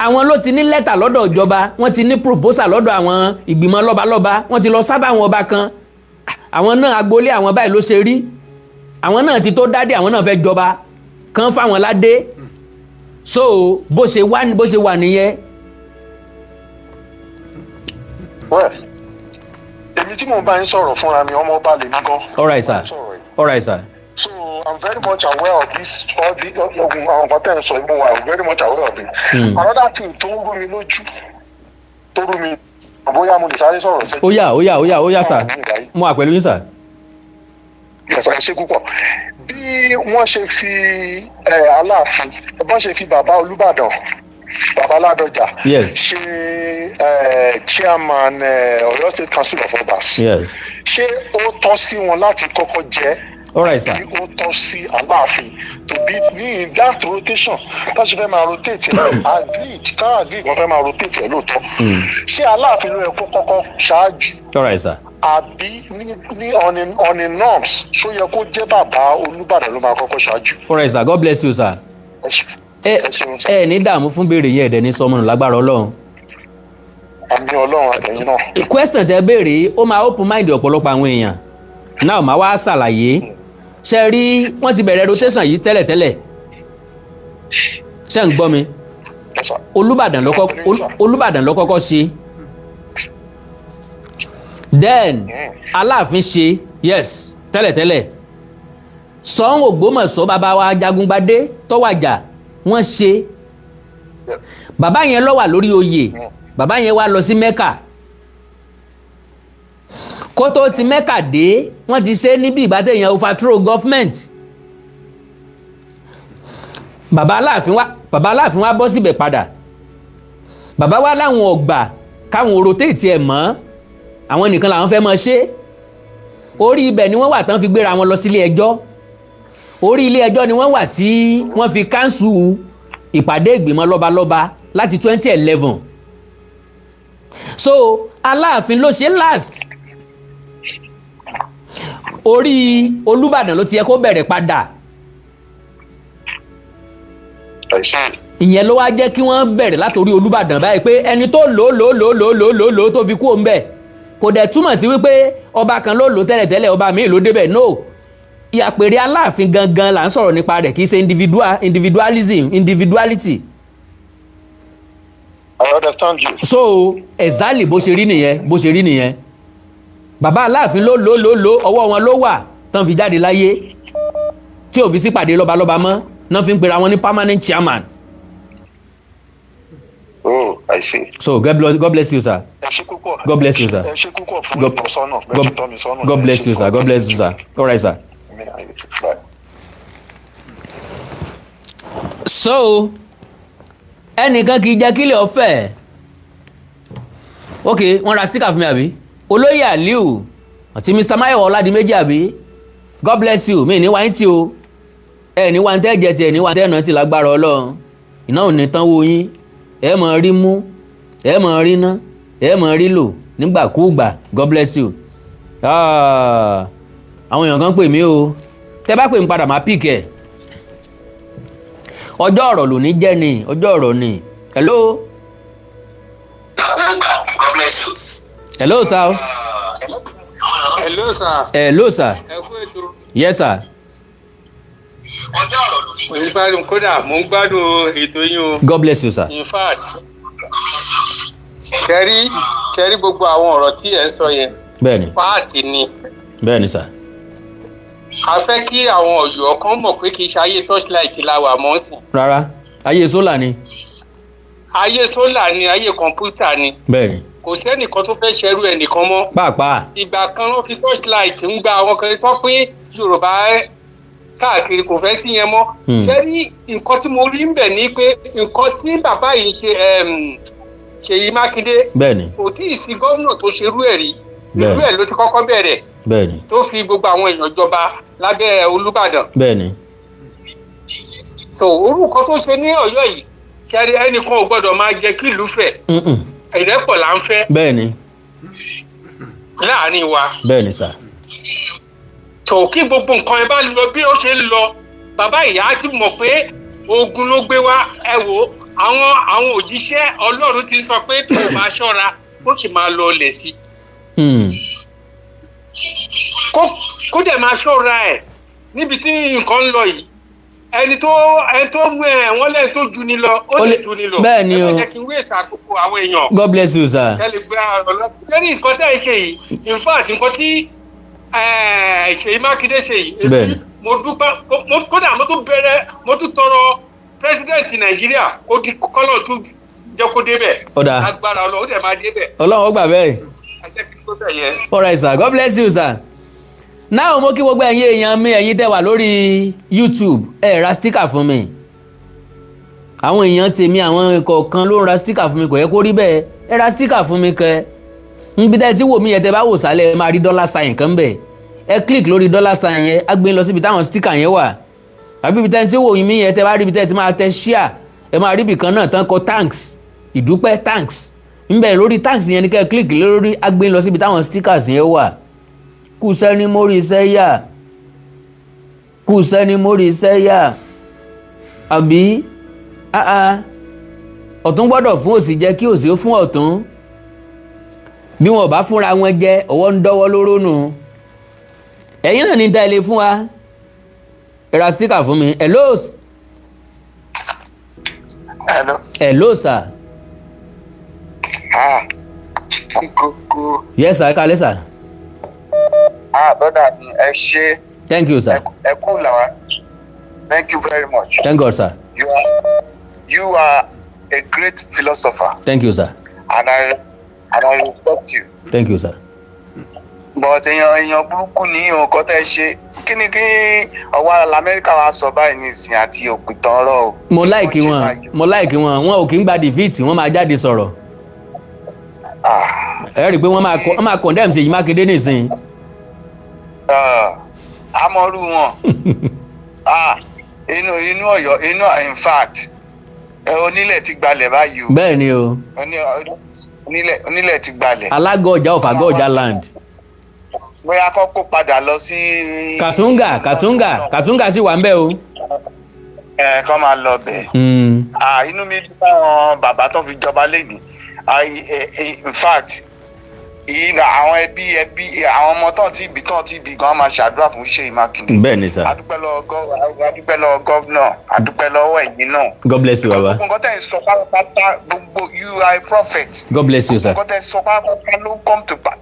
àwọn ló ti ní lẹ́tà lọ́dọ̀ ìjọba wọ́n ti ní proposal lọ́dọ̀ àwọn ìgbìmọ̀ lọ́balọ́ba wọ́n ti lọ sábà àwọn ọba kan àwọn náà agboolé àwọn báyìí ló ṣe rí àwọn náà ti tó dádé àwọn náà fẹ́ jọba kan fáwọn ládé so bó ṣe wà nìyẹn. èmi tí mò ń bá yín sọ̀rọ̀ fúnra mi ọmọ ọba lèmi gan. all right sir all right sir. so I'm very much aware of this all the àwọn nǹkan tẹ̀ ń sọ ìmọ̀ wa I'm very much aware of it. another thing tó ń rú mi lójú tó rú mi bóyá mo lè sáré sọ̀rọ̀ sí. ó yá sir mo wà pẹ̀lú yín sir. yẹ̀sà ṣe púpọ̀ bí wọ́n ṣe fi Aláàfin bọ́n ṣe fi bàbá Olúbàdàn bàbá Ládọjà ṣe chairman Ọ̀yọ́ State Council of Obas ṣé ó tọ́ sí wọn láti kọ́kọ́ jẹ́ all right sir. bí ó tọ́ sí Aláàfin to be ní that rotation tó ṣe fẹ́ máa rotate agreed ká agreed wọ́n fẹ́ máa rotate ẹ̀ lóòótọ́ ṣé Aláàfin ló yẹ kó kọ́kọ́ ṣáájú all right sir. àbí ní on a norms ṣó yẹ kó jẹ́ bàbá Olúbàdàn ló máa kọ́kọ́ ṣáájú. all right sir, God bless you sir. ẹ ní dààmú fún béèrè yẹn ẹ̀dẹ̀ ní sọmọnù lágbára Ọlọ́run. àmì Ọlọ́run àtẹ̀yìn náà. question tẹ béèrè ó máa open mind ọ̀pọ̀lọpọ̀ àwọn èèyàn náà máa wá ṣàlàyé ṣe rí wọ́n ti bẹ̀rẹ̀ rotation yìí tẹ́lẹ̀tẹ́lẹ̀ ṣe ń gbọ́ mi Olúbàdàn ló kọ́kọ́ ṣe then Aláàfin ṣe yes tẹ́lẹ̀tẹ́lẹ̀ Ṣọ̀ún Ògbómọ̀ṣọ́ bàbá wa Jagungbadé tọ́wàjà wọ́n ṣe bàbá yẹn ló wà lórí oyè bàbá yẹn wá lọ sí Mẹ́kà kó tó ti Mẹ́kà dé wọ́n ti ṣe níbi Ìbàdàn yẹn overthrow government bàbá Aláàfin wá bọ́ síbẹ̀ padà bàbá wa láwọn ọgbà káwọn rotate ẹ̀ mọ́ àwọn nìkan làwọn fẹ́ mọ́ ṣe orí ibẹ̀ ni wọ́n wà tán fi gbéra wọn lọ sílé ẹjọ́ orí ilé ẹjọ́ ni wọ́n wà tí wọ́n fi káńsù ìpàdé ìgbìmọ̀ lọ́balọ́ba láti 2011 so Aláàfin ló ṣe last orí Olúbàdàn ló ti yẹ kó bẹ̀rẹ̀ padà ìyẹn ló wá jẹ́ kí wọ́n bẹ̀rẹ̀ látòrí Olúbàdàn báyìí pé ẹni tó lò tó fi kú òun bẹ̀ kò dẹ̀ túmọ̀ sí wípé ọba kan ló lò tẹ́lẹ̀tẹ́lẹ̀ ọba míì ló débẹ̀ no ìyàpèrè Aláàfin gangan là ń sọ̀rọ̀ nípa rẹ̀ kì í ṣe individuality. I understand you. so exactly bó ṣe rí nìyẹn bàbá Aláàfin ló ọwọ́ wọn ló wà tán fi jáde láyé tí ò fi sí pàdé lọ́balọ́ba mọ́ náà fi ń pera wọn ní permanent chairman. Oh, I see. So God bless you sir. God bless you sir. God bless you sir. God bless you sir. All right sir. So ẹnìkan kì í jẹ́ kílẹ̀ ọ̀fẹ́ ok wọ́n ra sticker fún mi àbí Olóyè Aliu àti Mr. Mayowa Ọládìméjì àbí God bless you mi ní wáyé tí o ẹ ní wáyé tẹ́ jẹ ti ẹ ní wáyé tẹ́ náà ti lágbára Ọlọ́run iná ò ní tán wo yín ẹ mọ̀ rí mú ẹ mọ̀ rí ná ẹ mọ̀ rí lò nígbàkúùgbà God bless you. Àwọn èèyàn kan pè mí o tẹ́ bá pè mí padà máa pìk ẹ̀ ọjọ́ ọ̀rọ̀ ló ní jẹ́ ni ọjọ́ ọ̀rọ̀ ni hello. God bless you. Hello sir. Hello sir. Hello sir. Ẹ kú ètò. Yes sir. ọjọ́ ọ̀rọ̀ ló ní. Mo ń gbádùn kódà mo ń gbádùn ètò yín o. God bless you sir. In fact ṣẹ́rí gbogbo àwọn ọ̀rọ̀ tí ẹ sọ yẹn. Bẹ́ẹ̀ni. Fáàtì ni. Bẹ́ẹ̀ni sir. A fẹ́ kí àwọn Ọ̀yọ́ kan mọ̀ pé kì í ṣe ayé torchlight la wà mọ́ sí. Rárá ayé sólà ni. Ayé sólà ni ayé kọ̀ǹpútà ni. Bẹ́ẹ̀ni. Kò sẹ́nìkan tó fẹ́ ṣerú ẹnìkan mọ́. Pàápàá. Ìgbà kan ló fi torchlight ń gba àwọn kan tó pín Yorùbá káàkiri kò fẹ́ sí yẹn mọ́. Ṣẹ́rí nǹkan tí mo rí ń bẹ̀ ni pé nǹkan tí bàbá yìí ṣe Ṣèyí Mákindé. Bẹ́ẹ̀ni. Kò tí ì sí gómìnà tó ṣerú ẹ̀ rí. Ìlú ẹ̀ ló ti kọ́kọ́ bẹ̀rẹ̀. Bẹ́ẹ̀ni. Tó fi gbogbo àwọn èèyàn jọba lábẹ́ Olúbàdàn. Bẹ́ẹ̀ni. So orúkọ tó ṣe ní Ọ̀yọ́ yìí ṣẹ́rí ẹnìkan ò gbọ́dọ̀ máa jẹ́ kí ìlú fẹ̀. Ìrẹ́pọ̀ là ń fẹ́. Bẹ́ẹ̀ni. Láàárín wa. Bẹ́ẹ̀ni sà. Tó kí gbogbo nǹkan ẹ bá lọ bí ó ṣe ń lọ bàbá ìyá ti mọ̀ pé ogun ló gbé wá ẹ wò àwọn òjíṣẹ́ Ọlọ́run ti sọ pé tó máa ṣọ́ra ó sì máa lọ lẹ̀ sí. Kó dẹ̀ máa ṣọ́ra ẹ̀ níbi tí nǹkan ń lọ yìí ẹni tó mú ẹ wọ́n lẹ́yìn tó ju ni lọ ó lè ju ni lọ. Bẹ́ẹ̀ ni o ẹ má jẹ́ kí n wé ìṣàkóso àwọn èèyàn. God bless you sir. ẹ lè gbé ọlọ́run sẹ́ni nǹkan tẹ́ ẹ ṣe yìí in fact nǹkan tí Ṣèyí Mákindé ṣe yìí. Bẹ́ẹ̀ni. Mo dúpẹ́ kódà mo tún tọrọ president Nàìjíríà kó di kọ́lọ̀ tó jẹ́ kó débẹ̀. Ọ̀dà. Agbára Ọlọ́run ó dẹ̀ máa débẹ̀. Ọlọ́run ó gbà bẹ́ẹ̀. All right sir, God bless you sir. Now mo kí gbogbo ẹ̀yin èèyàn mi ẹ̀yin tẹ́ wà lórí YouTube ẹ ra sticker fún mi. Àwọn èèyàn tèmi àwọn kọ̀ọ̀kan ló ń ra sticker fún mi kò yẹ kó rí bẹ́ẹ̀ ẹ ra sticker fún mi kẹ́. Níbi tẹ́ tí wò mí yẹn tẹ́ bá wò sálẹ̀ ẹ máa rí dollar sign kan bẹ̀. Ẹ click lórí dollar sign yẹn á gbé lọ síbi táwọn sticker yẹn wà. tàbí ibi tẹ́ ti wò yín mí yẹn tẹ́ bá rí ibi tẹ́ ti máa tẹ share ẹ máa rí ibì kan náà tán kọ thanks ìdúpẹ́ thanks ńbẹ̀ lórí thanks yẹn ni kẹ́ click lórí agbé lọ síbi táwọn stickers yẹn wà kú sẹ́ni mórí sẹ́yà kú sẹ́ni mórí sẹ́yà àbí ọ̀tún gbọ́dọ̀ fún òsì jẹ́ kí òsì ó fún ọ̀tún bí wọn ò bá fúnra wọn jẹ ọwọ́ ń dọ́wọ́ lóró nù ẹ̀yin náà ní ta ilé fún wa ẹ ra sticker fún mi hello hello sir yes sir ẹ kálẹ́ sir. brother mi ẹ ṣé. Thank you, sir. Ẹ kú làwọn. Thank you very much. Thank God, sir. You are a great philosopher. Thank you, sir. And I respect you. Thank you, sir. But èèyàn burúkú ní nǹkan tẹ́ ṣe kí ni kí ọwọ́ Amẹ́ríkà wa sọ báyìí nísìnyí àti òpìtàn ọ̀rọ̀ o. Mo like wọn wọn ò kí ń gba defeat wọ́n máa jáde sọ̀rọ̀. Ẹ rí i pé wọ́n máa condemn Ṣèyí Mákindé nísìnyí. Amọ̀rú wọn inú Ọ̀yọ́ in fact onílẹ̀ ti gbalẹ̀ báyìí o. Bẹ́ẹ̀ ni o. Onílẹ̀ ti gbalẹ̀. Alágọ̀ ọjà ọ̀fàgọ̀ ọjà land. Bóyá kọ́kọ́ padà lọ sí. Kàtúngà sì wà ń bẹ̀ o. Kọ́ máa lọ bẹ̀. Inú mi dùn àwọn bàbá tó fi jọba lẹ́yìn in fact àwọn ẹbí àwọn ọmọ tán ti bì gan máa ṣàdúrà fún Ṣèyí Mákindé. Bẹ́ẹ̀ ni sir. adúpẹ́ lọ́wọ́ gọ́vnà adúpẹ́ lọ́wọ́ ẹ̀yin náà. God bless you baba. gbogbo nǹkan tẹ̀ ń sọ pátápátá gbogbo you are a prophet. God bless you sir. gbogbo nǹkan tẹ̀ ń sọ pátápátá ló come to pass.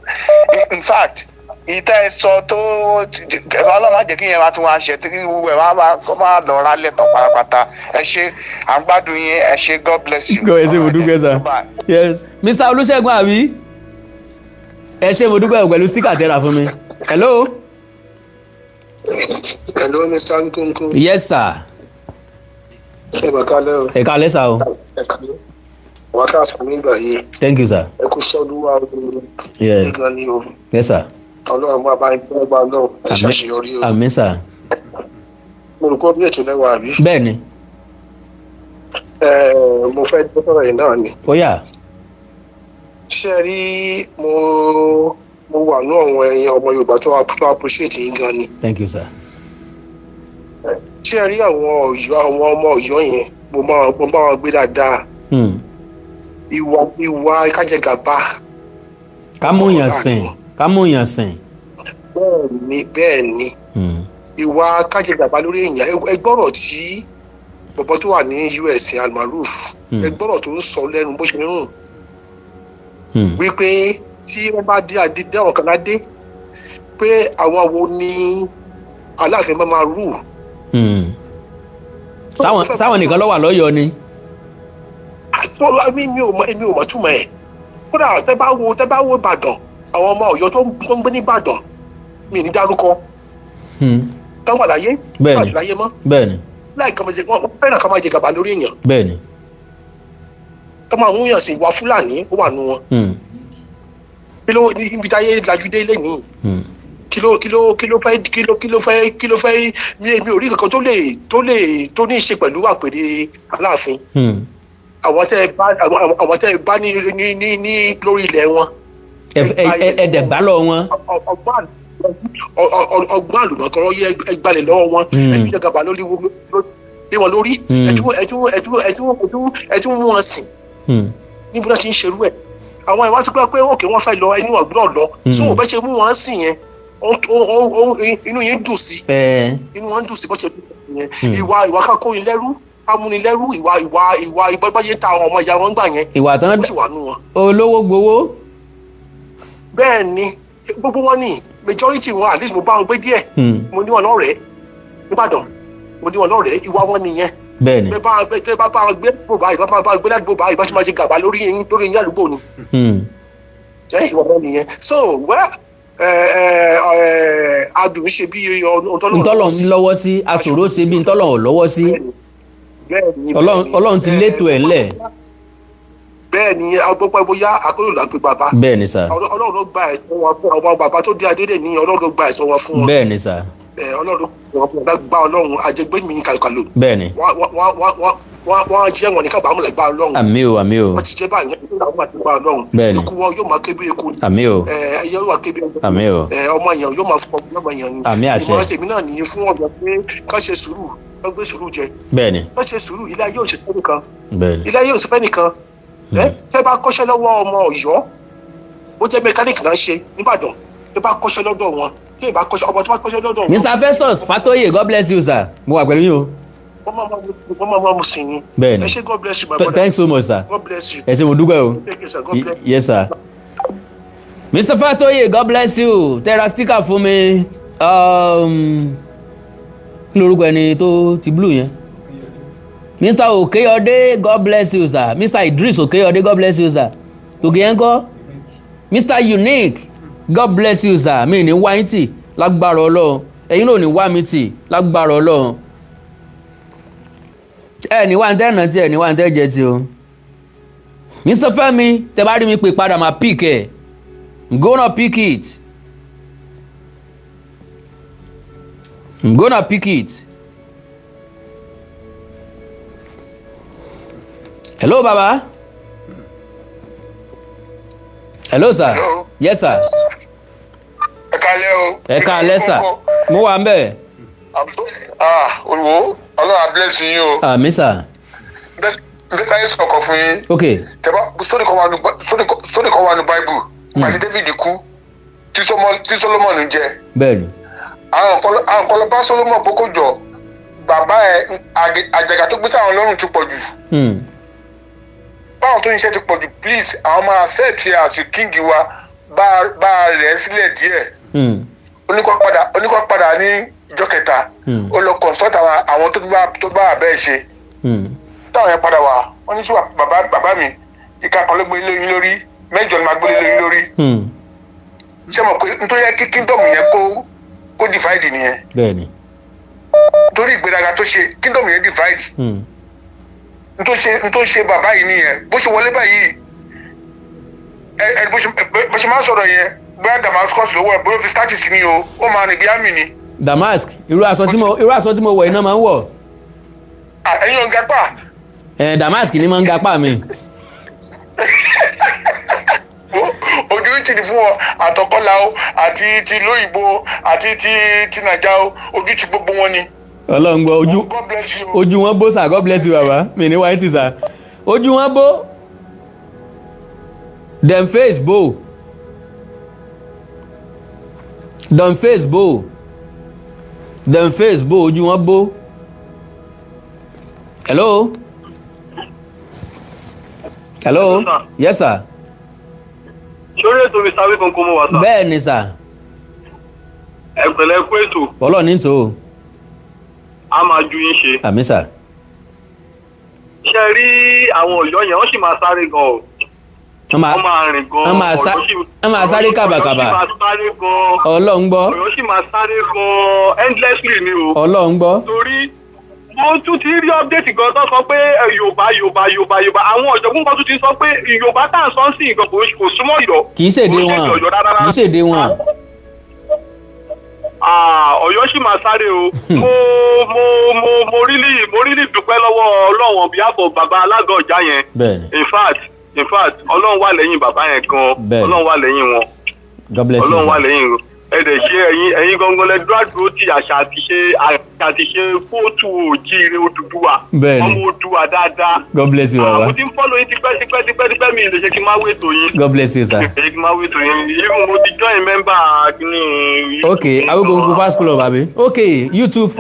In fact ìtẹ́ ẹ sọ tó ọlọ́mọ jẹ́ kí yẹn wá tún wá ṣe tí wúwo ẹ̀ máa lọ rálẹ̀ tán pátápátá ẹ ṣé à ń gbádùn yín ẹ ṣé God bless you. God bless you mo dúpẹ́ sir. Yes Mr. Olúṣẹ́gun àbí ẹ ṣé mo dúpẹ́ pẹ̀lú sticker tẹ́ra fún mi. Hello. Hello Mr. Awikonko. Yes sir. Ẹ bá kálẹ̀ o. Ẹ kálẹ̀ sir o. Ẹ kálẹ̀. Wákàtí fún mi gbà yìí. Thank you sir. Ẹ kú ṣọ́lúwà o. Yes. Yes sir. Ọlọ́run máa bá ẹgbẹ́ ọgbà náà ẹ ṣàṣeyọrí o. Àmín sir. Mo rò pé bí ètò lẹ́wọ̀ àbí. Bẹ́ẹ̀ ni. Mo fẹ́ dọ́kọ̀rọ̀ yìí náà ni. Ó yá. Ṣé rí mo wà ní àwọn ẹ̀yin ọmọ Yorùbá tó appreciate yín gan ni. Thank you sir. Ṣé rí àwọn ọmọ Ọ̀yọ́ yẹn mo bá wọn gbé dáadáa. Ìwà kájẹgàba. Kámúyàn sìn. Bẹ́ẹ̀ ni. Ìwà kájẹgàba lórí èèyàn ẹgbọ́rọ̀ tí bọ̀bọ̀ tó wà ní US Almaroof ẹgbọ́rọ̀ tó ń sọ lẹ́nu bó ṣe ń rùn. Wípé tí wọ́n bá dé àwọn kan ládé pé àwọn wo ni Aláàfin máa rù. Sáwọn nìkan ló wà lọ́yọ̀ọ́ ni. Èmi ò mọ̀ túmọ̀ ẹ̀. Kódà tẹ́ bá wo Ìbàdàn àwọn ọmọ Ọ̀yọ́ tó ń gbé ní Ìbàdàn mi ní dárúkọ. Táwọn àlàyé bẹ́ẹ̀ni àlàyé mọ́. Bẹ́ẹ̀ni. Láìka wọ́n fẹ́ràn ká máa jẹ gàba lórí èèyàn. Bẹ́ẹ̀ni. Ká máa mú yàn sí ìwà Fúlàní ó wà nù wọn. Kí ló ibi táyé lajú dé lẹ́nìí. Kí ló fẹ́ mi ò rí kankan tó ní í ṣe pẹ̀lú àpèrè Aláàfin. Àwọn tẹ́ ẹ bá ní lórí ilẹ̀ wọn. Ẹ̀ẹ́dẹ̀gbá lọ wọn. Ọgbọ́n àlùmọ̀kọ́rọ́ yẹ ẹgbàlẹ̀ lọ́wọ́ wọn ẹbí jẹgàba lórí wọn lórí ẹtún mú wọn sìn níbo náà ti ń ṣerú ẹ̀ àwọn ìwà ti gbà pé òkè wọn fẹ́ lọ ẹni ọ̀gbọ́n lọ tó wọn bẹ́ ṣe mú wọn sìn yẹn inú yẹn dùn sí inú wọn dùn sí bó ṣe dùn yẹn ìwà kákóyin lẹ́rú amúnilẹ́rú ìwà ìbọ́gbọ́yé ta àwọn ọmọ ìyá wọn gbà yẹn ìwà tán ó sì wà nù wọn. olówó gbowó. Bẹ́ẹ̀ ni gbogbo wọn ni majority wọn at least mo bá wọn gbé díẹ̀ mo ní wọn lọ́rẹ̀ẹ́ nìbàdàn mo ní wọn lọ́rẹ̀ẹ́ ìwà wọn nìyẹn. Bẹ́ẹ̀ni. bá wọn gbé bò báyìí bá wọn gbé ládùúgbò báyìí bá ṣe máa ṣe gàba lórí yín àdúgbò ni. Ìwà wọn nìyẹn so adùn ṣe bí ntọ́lọ̀ ń lọ́wọ́ sí aṣòro ṣe bí ntọ́lọ̀ ò lọ́wọ́ sí Ọlọ́run ti létò ẹ̀ ńlẹ̀. Bẹ́ẹ̀ ni agbọ́pẹ́ bóyá akérò là ń pe bàbá. Bẹ́ẹ̀ ni sà. Ọlọ́run ló gba ẹ̀tọ́ wọn fún àwọn bàbá tó dé adédè ní Ọlọ́run ló gba ẹ̀tọ́ wọn fún wọn. Bẹ́ẹ̀ ni sà. ọlọ́run gbá ọlọ́run àjẹgbé mi kàlùkàlù. bẹ́ẹ̀ni. wọ́n jẹ́ wọn ní kábàámọ̀ lẹ́gbà ọlọ́run. àmì o àmì o. wọ́n ti jẹ́ báyìí wọ́n ti gbà ọlọ́run. bẹ́ẹ̀ni. ikú wọn yóò máa ké bí eku. àmì o. ẹyẹ yóò máa ké bí eku. àmì o. ọmọ èèyàn yóò máa fọ ọmọ èèyàn ni. àmì àṣẹ. ìmọ̀ràn tèmi náà nìyí fún ọ̀dọ́ pé ká ṣe sùúrù ká gbé sùúrù jẹ. bẹ́ẹ̀ni. ká ṣe sùúrù ilé ayé òṣèlú nìkan. bẹ́ẹ̀ni. ilé ayé òṣèlú nìkan. tẹ́ bá kọ́ṣẹ́ lọ́wọ́ ọmọ Ọ̀yọ́ ó jẹ́ mẹkáníìkì náà ṣe nìbàdàn tẹ́ bá kọ́ṣẹ́ lọ́dọ̀ wọn tẹ́ bá kọ́ṣẹ́ ọmọ tó bá kọ́ṣẹ́ lọ́dọ̀ wọn. Mr. Festus Fatoye, God bless you sir, mo wà pẹ̀lú yín o. wọ́n máa mú sí ni. bẹ́ẹ̀ni. ẹ ṣé God bless you my brother. Thanks so much sir. God bless you. ẹ ṣé mo dúpẹ́ o. Thank you sir. God bless you. Yes sir. Mr. Fatoye, God bless you, tẹ́ra sticker fún mi. Kí lorúkọ ẹni tó ti blue yẹn? Mr. Okeyode, God bless you sir. Mr. Idris Okeyode, God bless you sir. Tòkè yẹn kọ́. Mr. Unique, God bless you sir. Mi ní wá yín tì lágbára Ọlọ́run. Ẹ̀yin náà ní wá mi tì lágbára Ọlọ́run. Ẹ ní wá ń tẹ́ ẹ̀nà tí ẹ ní wá ń tẹ́ jẹ ti o. Mr. Fẹ́mi, tẹ bá rí mi pè padà máa pick ẹ̀. I'm gonna pick it. I'm gonna pick it. Hello baba. Hello sir. Hello. Yes sir. ẹ kálẹ́ o. Ẹ káalẹ́ sir. Mo wà ńbẹ̀. olùwò ọlọ́run bless yín o. Àmín sir. bẹ́ẹ̀ sáyé sọ̀kọ̀ fún yín. Okay. tẹ́bá sórí kan wà ní Bible àti David kú tí Solomon jẹ. Bẹ́ẹ̀ni. àwọn kan lọ bá Solomon pé kó jọ bàbá ẹ àjàgà tó gbé sáwọn lọ́rùn ti pọ̀ jù. báwọn tó ń ṣe ti pọ̀ jù please àwọn máa accept ẹ as king wa bá a rẹ̀ sílẹ̀ díẹ̀. oníkọ́ padà ní ìjọ kẹta ó lọ consult àwọn tó bá abẹ́ ṣe. táwọn yẹn padà wá wọ́n ní sí bàbá mi ìka kan ló gbé lóyún lórí 8 ni máa gbé lóyún lórí. ṣé mo pé nítorí yẹ kí kingdom yẹn kó divide nìyẹn. Bẹ́ẹ̀ni. nítorí ìgbéraga tó ṣe kingdom yẹn divide. nítorí ṣe bàbá yìí nìyẹn bó ṣe wọlé báyìí bó ṣe máa sọ̀rọ̀ yẹn bóyá Damascus lówó ẹ̀ bóyá fi starch sí ni o ó máa rìn bí àmì ni. Damask irú aṣọ tí mo wọ̀ iná máa ń wọ̀. ẹ̀yin ò ń gapá. Damask ni máa ń gapá mi. ojú ti di fún ọ àtọkọlá o àti ti lóyìnbó àti ti nàìjà o ojú ti gbogbo wọn ni. Ọlọ́run gbọ́ ojú wọn bó sà, God bless you baba mi ní wáyé tì sà ojú wọn bó dem face bó ojú wọn bó. Hello. Yes sir. sórí ètò Mr. Awikonko mo wà sá. bẹ́ẹ̀ ni sà. ẹ pẹ̀lẹ́ kú ètò. Ọlọ́run ní tó. a máa ju yín ṣe. Àmín sà. ṣe rí àwọn Ọ̀yọ́ yẹn wọ́n sì máa sáré gan o. wọ́n máa rìn gan. wọ́n máa sáré kàbàkàbà. Ọ̀yọ́ sì máa sáré gan. Ọlọ́run gbọ́. Ọ̀yọ́ sì máa sáré gan endlessly ni o. Ọlọ́run gbọ́. torí mo tún ti rí update gan tó sọ pé Yorùbá àwọn ọ̀jọ̀gbọ́n kan tún ti sọ pé Yorùbá tá à ń sọ sí nǹkan kò súnmọ́ Ọ̀yọ́. kì í ṣèdè wọn. Ọ̀yọ́ sì máa sáré o. mo really dúpẹ́ lọ́wọ́ Ọlọ́run on behalf of bàbá Alago ọjà yẹn. in fact Ọlọ́run wà lẹ́yìn bàbá yẹn gan. Ọlọ́run wà lẹ́yìn wọn. God bless you. Ọlọ́run wà lẹ́yìn wọn. ẹ̀dẹ̀ ṣe ẹ̀yin gangan lẹ dúró ti àṣà àti ṣe kóòtù òjíire Odùduwà ọmọ Odùduwà dáadáa. God bless you baba. mo ti ń fọ́lọ̀ yín tipẹ́ mi lè ṣe kí n máa wéètò yín. God bless you sir. kí n máa wéètò yín even mo ti join member ní. okay Awikonko fast club abi. okay YouTube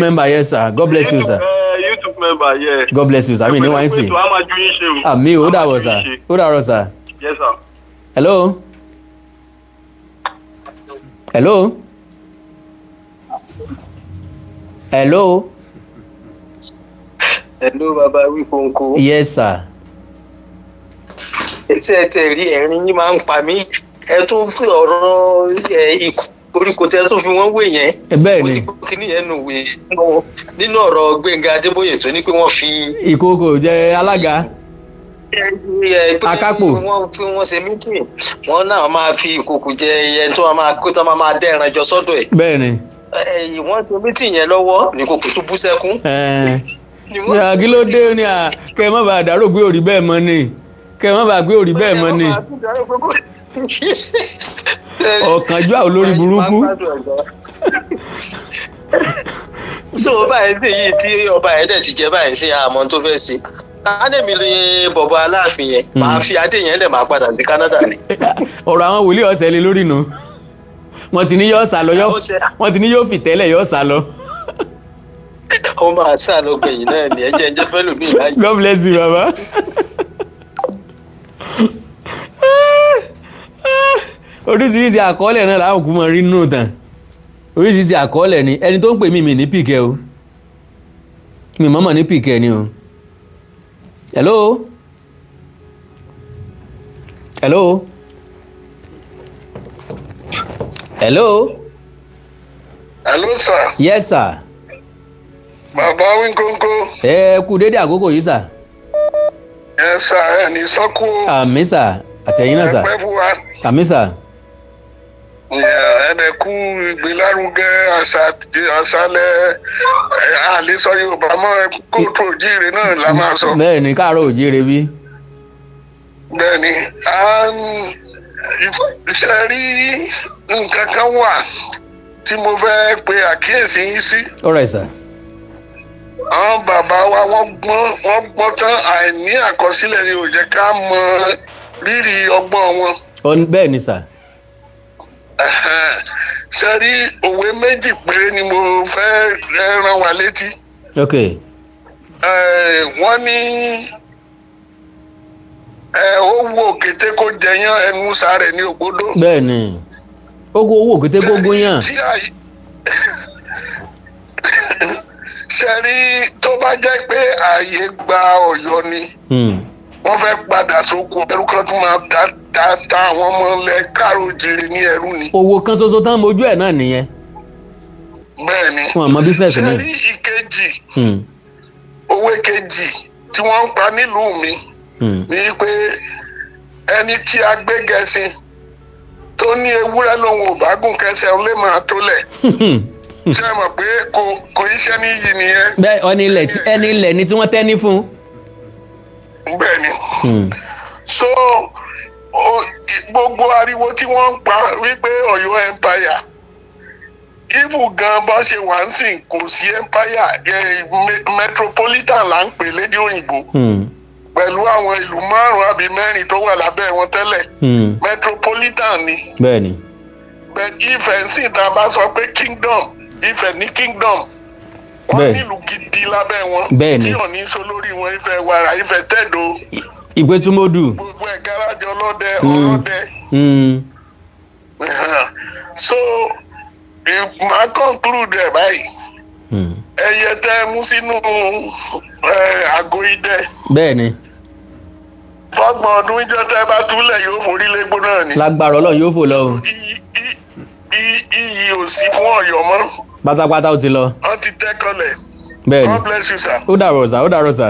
member yes sir. God bless you sir. YouTube member yeah. God bless you sir. mi ní wáyé sí. àmì ó dàrọ̀ sir. ó dàrọ̀ sir. yes sir. hello. Hello baba Awikonko. Yes sir. Ṣé tẹ rí ẹ̀rín yín máa ń pa mí ẹ tún fi ọ̀rọ̀ koríko tẹ tó fi wọ́n wé yẹn. Bẹ́ẹ̀ ni. mo ti kó kíní yẹn nù wé nínú ọ̀rọ̀ Gbẹ́ngà Adébóyè tó ní pé wọ́n fi. Ìkòkò jẹ alága. Akápò. wọ́n ṣe mítìn wọ́n náà máa fi ìkòkò jẹ ẹyẹ tó máa kó tó máa dẹ́ ẹran jọ sọ́dọ̀ ẹ̀. Bẹ́ẹ̀ ni. wọ́n tó mítì yẹn lọ́wọ́ ní kòkó tó bú sẹ́kún. Kí ló dé ní kẹ́ ẹ má bàa dárò gbé òrí bẹ́ẹ̀ mọ́ ni kẹ́ ẹ má bàa gbé òrí bẹ́ẹ̀ mọ́ ni ọ̀kánjúà olórí burúkú. So báyìí yìí tí ọba yẹn dẹ̀ ti jẹ́ báyìí sí àmọ́ tó fẹ́ ṣe kánẹ́mi lè bọ̀bọ̀ Aláàfin yẹn máa fi adé yẹn lẹ̀ máa padà sí Canada ni. ọ̀rọ̀ àwọn wòlíì Osele lórí nu wọ́n ti ní yóò sá lọ wọ́n ti ní yóò fi tẹ́lẹ̀ yóò sá lọ. ó máa sá lọ gbẹ̀yìn náà ni ẹjẹ́ fẹ́ lómi ìlàjì. God bless you baba. oríṣiríṣi àkọọ́lẹ̀ náà làwọn kò mọ rí nínú tán oríṣiríṣi àkọọ́lẹ̀ ni ẹni tó ń pè mí mi ní pìkẹ́ o mi mọ́mọ́ ní pìkẹ́ ni o. Hello? Hello? Hello? Hello, sir. Yes, sir. Bàbá Awikonko. Kú dédé àkókò yìí, sir. Yes, sir. Ẹni sọ́kù. Àmín, sir. Àtẹ̀yìn náà, sir. Ẹgbẹ́ fún wa. Àmín, sir. Ẹnẹ̀kú ìgbélárugẹ àṣálẹ̀ àlésọ Yorùbá mọ́ kóòtù òjíire náà la máa sọ. Bẹ́ẹ̀ni, káàárọ̀ òjíire bí. Bẹ́ẹ̀ni, ṣe rí nǹkan kan wà tí mo fẹ́ pe àkíyèsí yín sí. All right, sir. Àwọn bàbá wa wọ́n gbọ́n tán àìní àkọsílẹ̀ ni ò jẹ́ ká mọ rírì ọgbọ́n wọn. Bẹ́ẹ̀ni, sir. Ṣe rí òwe méjì péré ni mo fẹ́ rán wa létí. Ok. Wọ́n ní ó wo kété kó jẹyán ẹnu sáré ní ògbódó. Bẹ́ẹ̀ni ó kó owó kété kó gúnyàn. Ṣe rí tó bá jẹ́ pé ààyè gba Ọ̀yọ́ ni wọ́n fẹ́ padà sóko ẹrú kan tó máa ta àwọn ọmọ ilẹ̀ Káàárọ̀-o-jíire ní ẹrú ni. Owó kan ṣoṣo tán mojú ẹ̀ náà nìyẹn. Bẹ́ẹ̀ni wọn àmọ́ bísíǹsì mi. ṣe rí ìkejì òwe kejì tí wọ́n ń pa nílùú mi ní pé ẹni tí a gbé gẹṣin tó ní ewúrẹ́ lòun ò bá gùn kẹsẹ̀ ó lè máa tó lẹ̀. Ṣé ẹ mọ̀ pé kò iṣẹ́ ní yìí nìyẹn. Bẹ́ẹ̀ ẹni ilẹ̀ ni tí wọ́n tẹ́ ní fún. Bẹ́ẹ̀ni. So gbogbo ariwo tí wọ́n ń pa wípé Ọ̀yọ́ empire ibu gan bá ṣe wà ń sìn kò sí empire metropolitan là ń pè lédè òyìnbó pẹ̀lú àwọn ìlú 5 àbí 4 tó wà lábẹ́ wọn tẹ́lẹ̀ metropolitan ni. Bẹ́ẹ̀ni. But Ifẹ̀ ń sìn tá a bá sọ pé kingdom Ifẹ̀ ní kingdom wọ́n nílùú gidi lábẹ́ wọn tí ò ní sọ lórí wọn Ifẹ̀ wàrà Ifẹ̀ tẹ̀dó. Ìgbẹ́túmọ́dù. Gbogbo ẹ̀ gáràjì ọlọ́dẹ. So màá conclude ẹ̀ báyìí. Ẹyẹ tẹ́ mú sínú àgọ́ idẹ. Bẹ́ẹ̀ni. Fọ́gbọ̀n ọdún ìjọ tẹ́ bá túlẹ̀ yóò forí légbó náà ni. Lágbára Ọlọ́run yóò fò lọ o. Iyì ò sí fún Ọ̀yọ́ mọ́. Pátápátá ó ti lọ. Wọ́n ti tẹ́ kọlẹ̀. Bẹ́ẹ̀ni. God bless you, sir. Ó dàrọ̀ sà.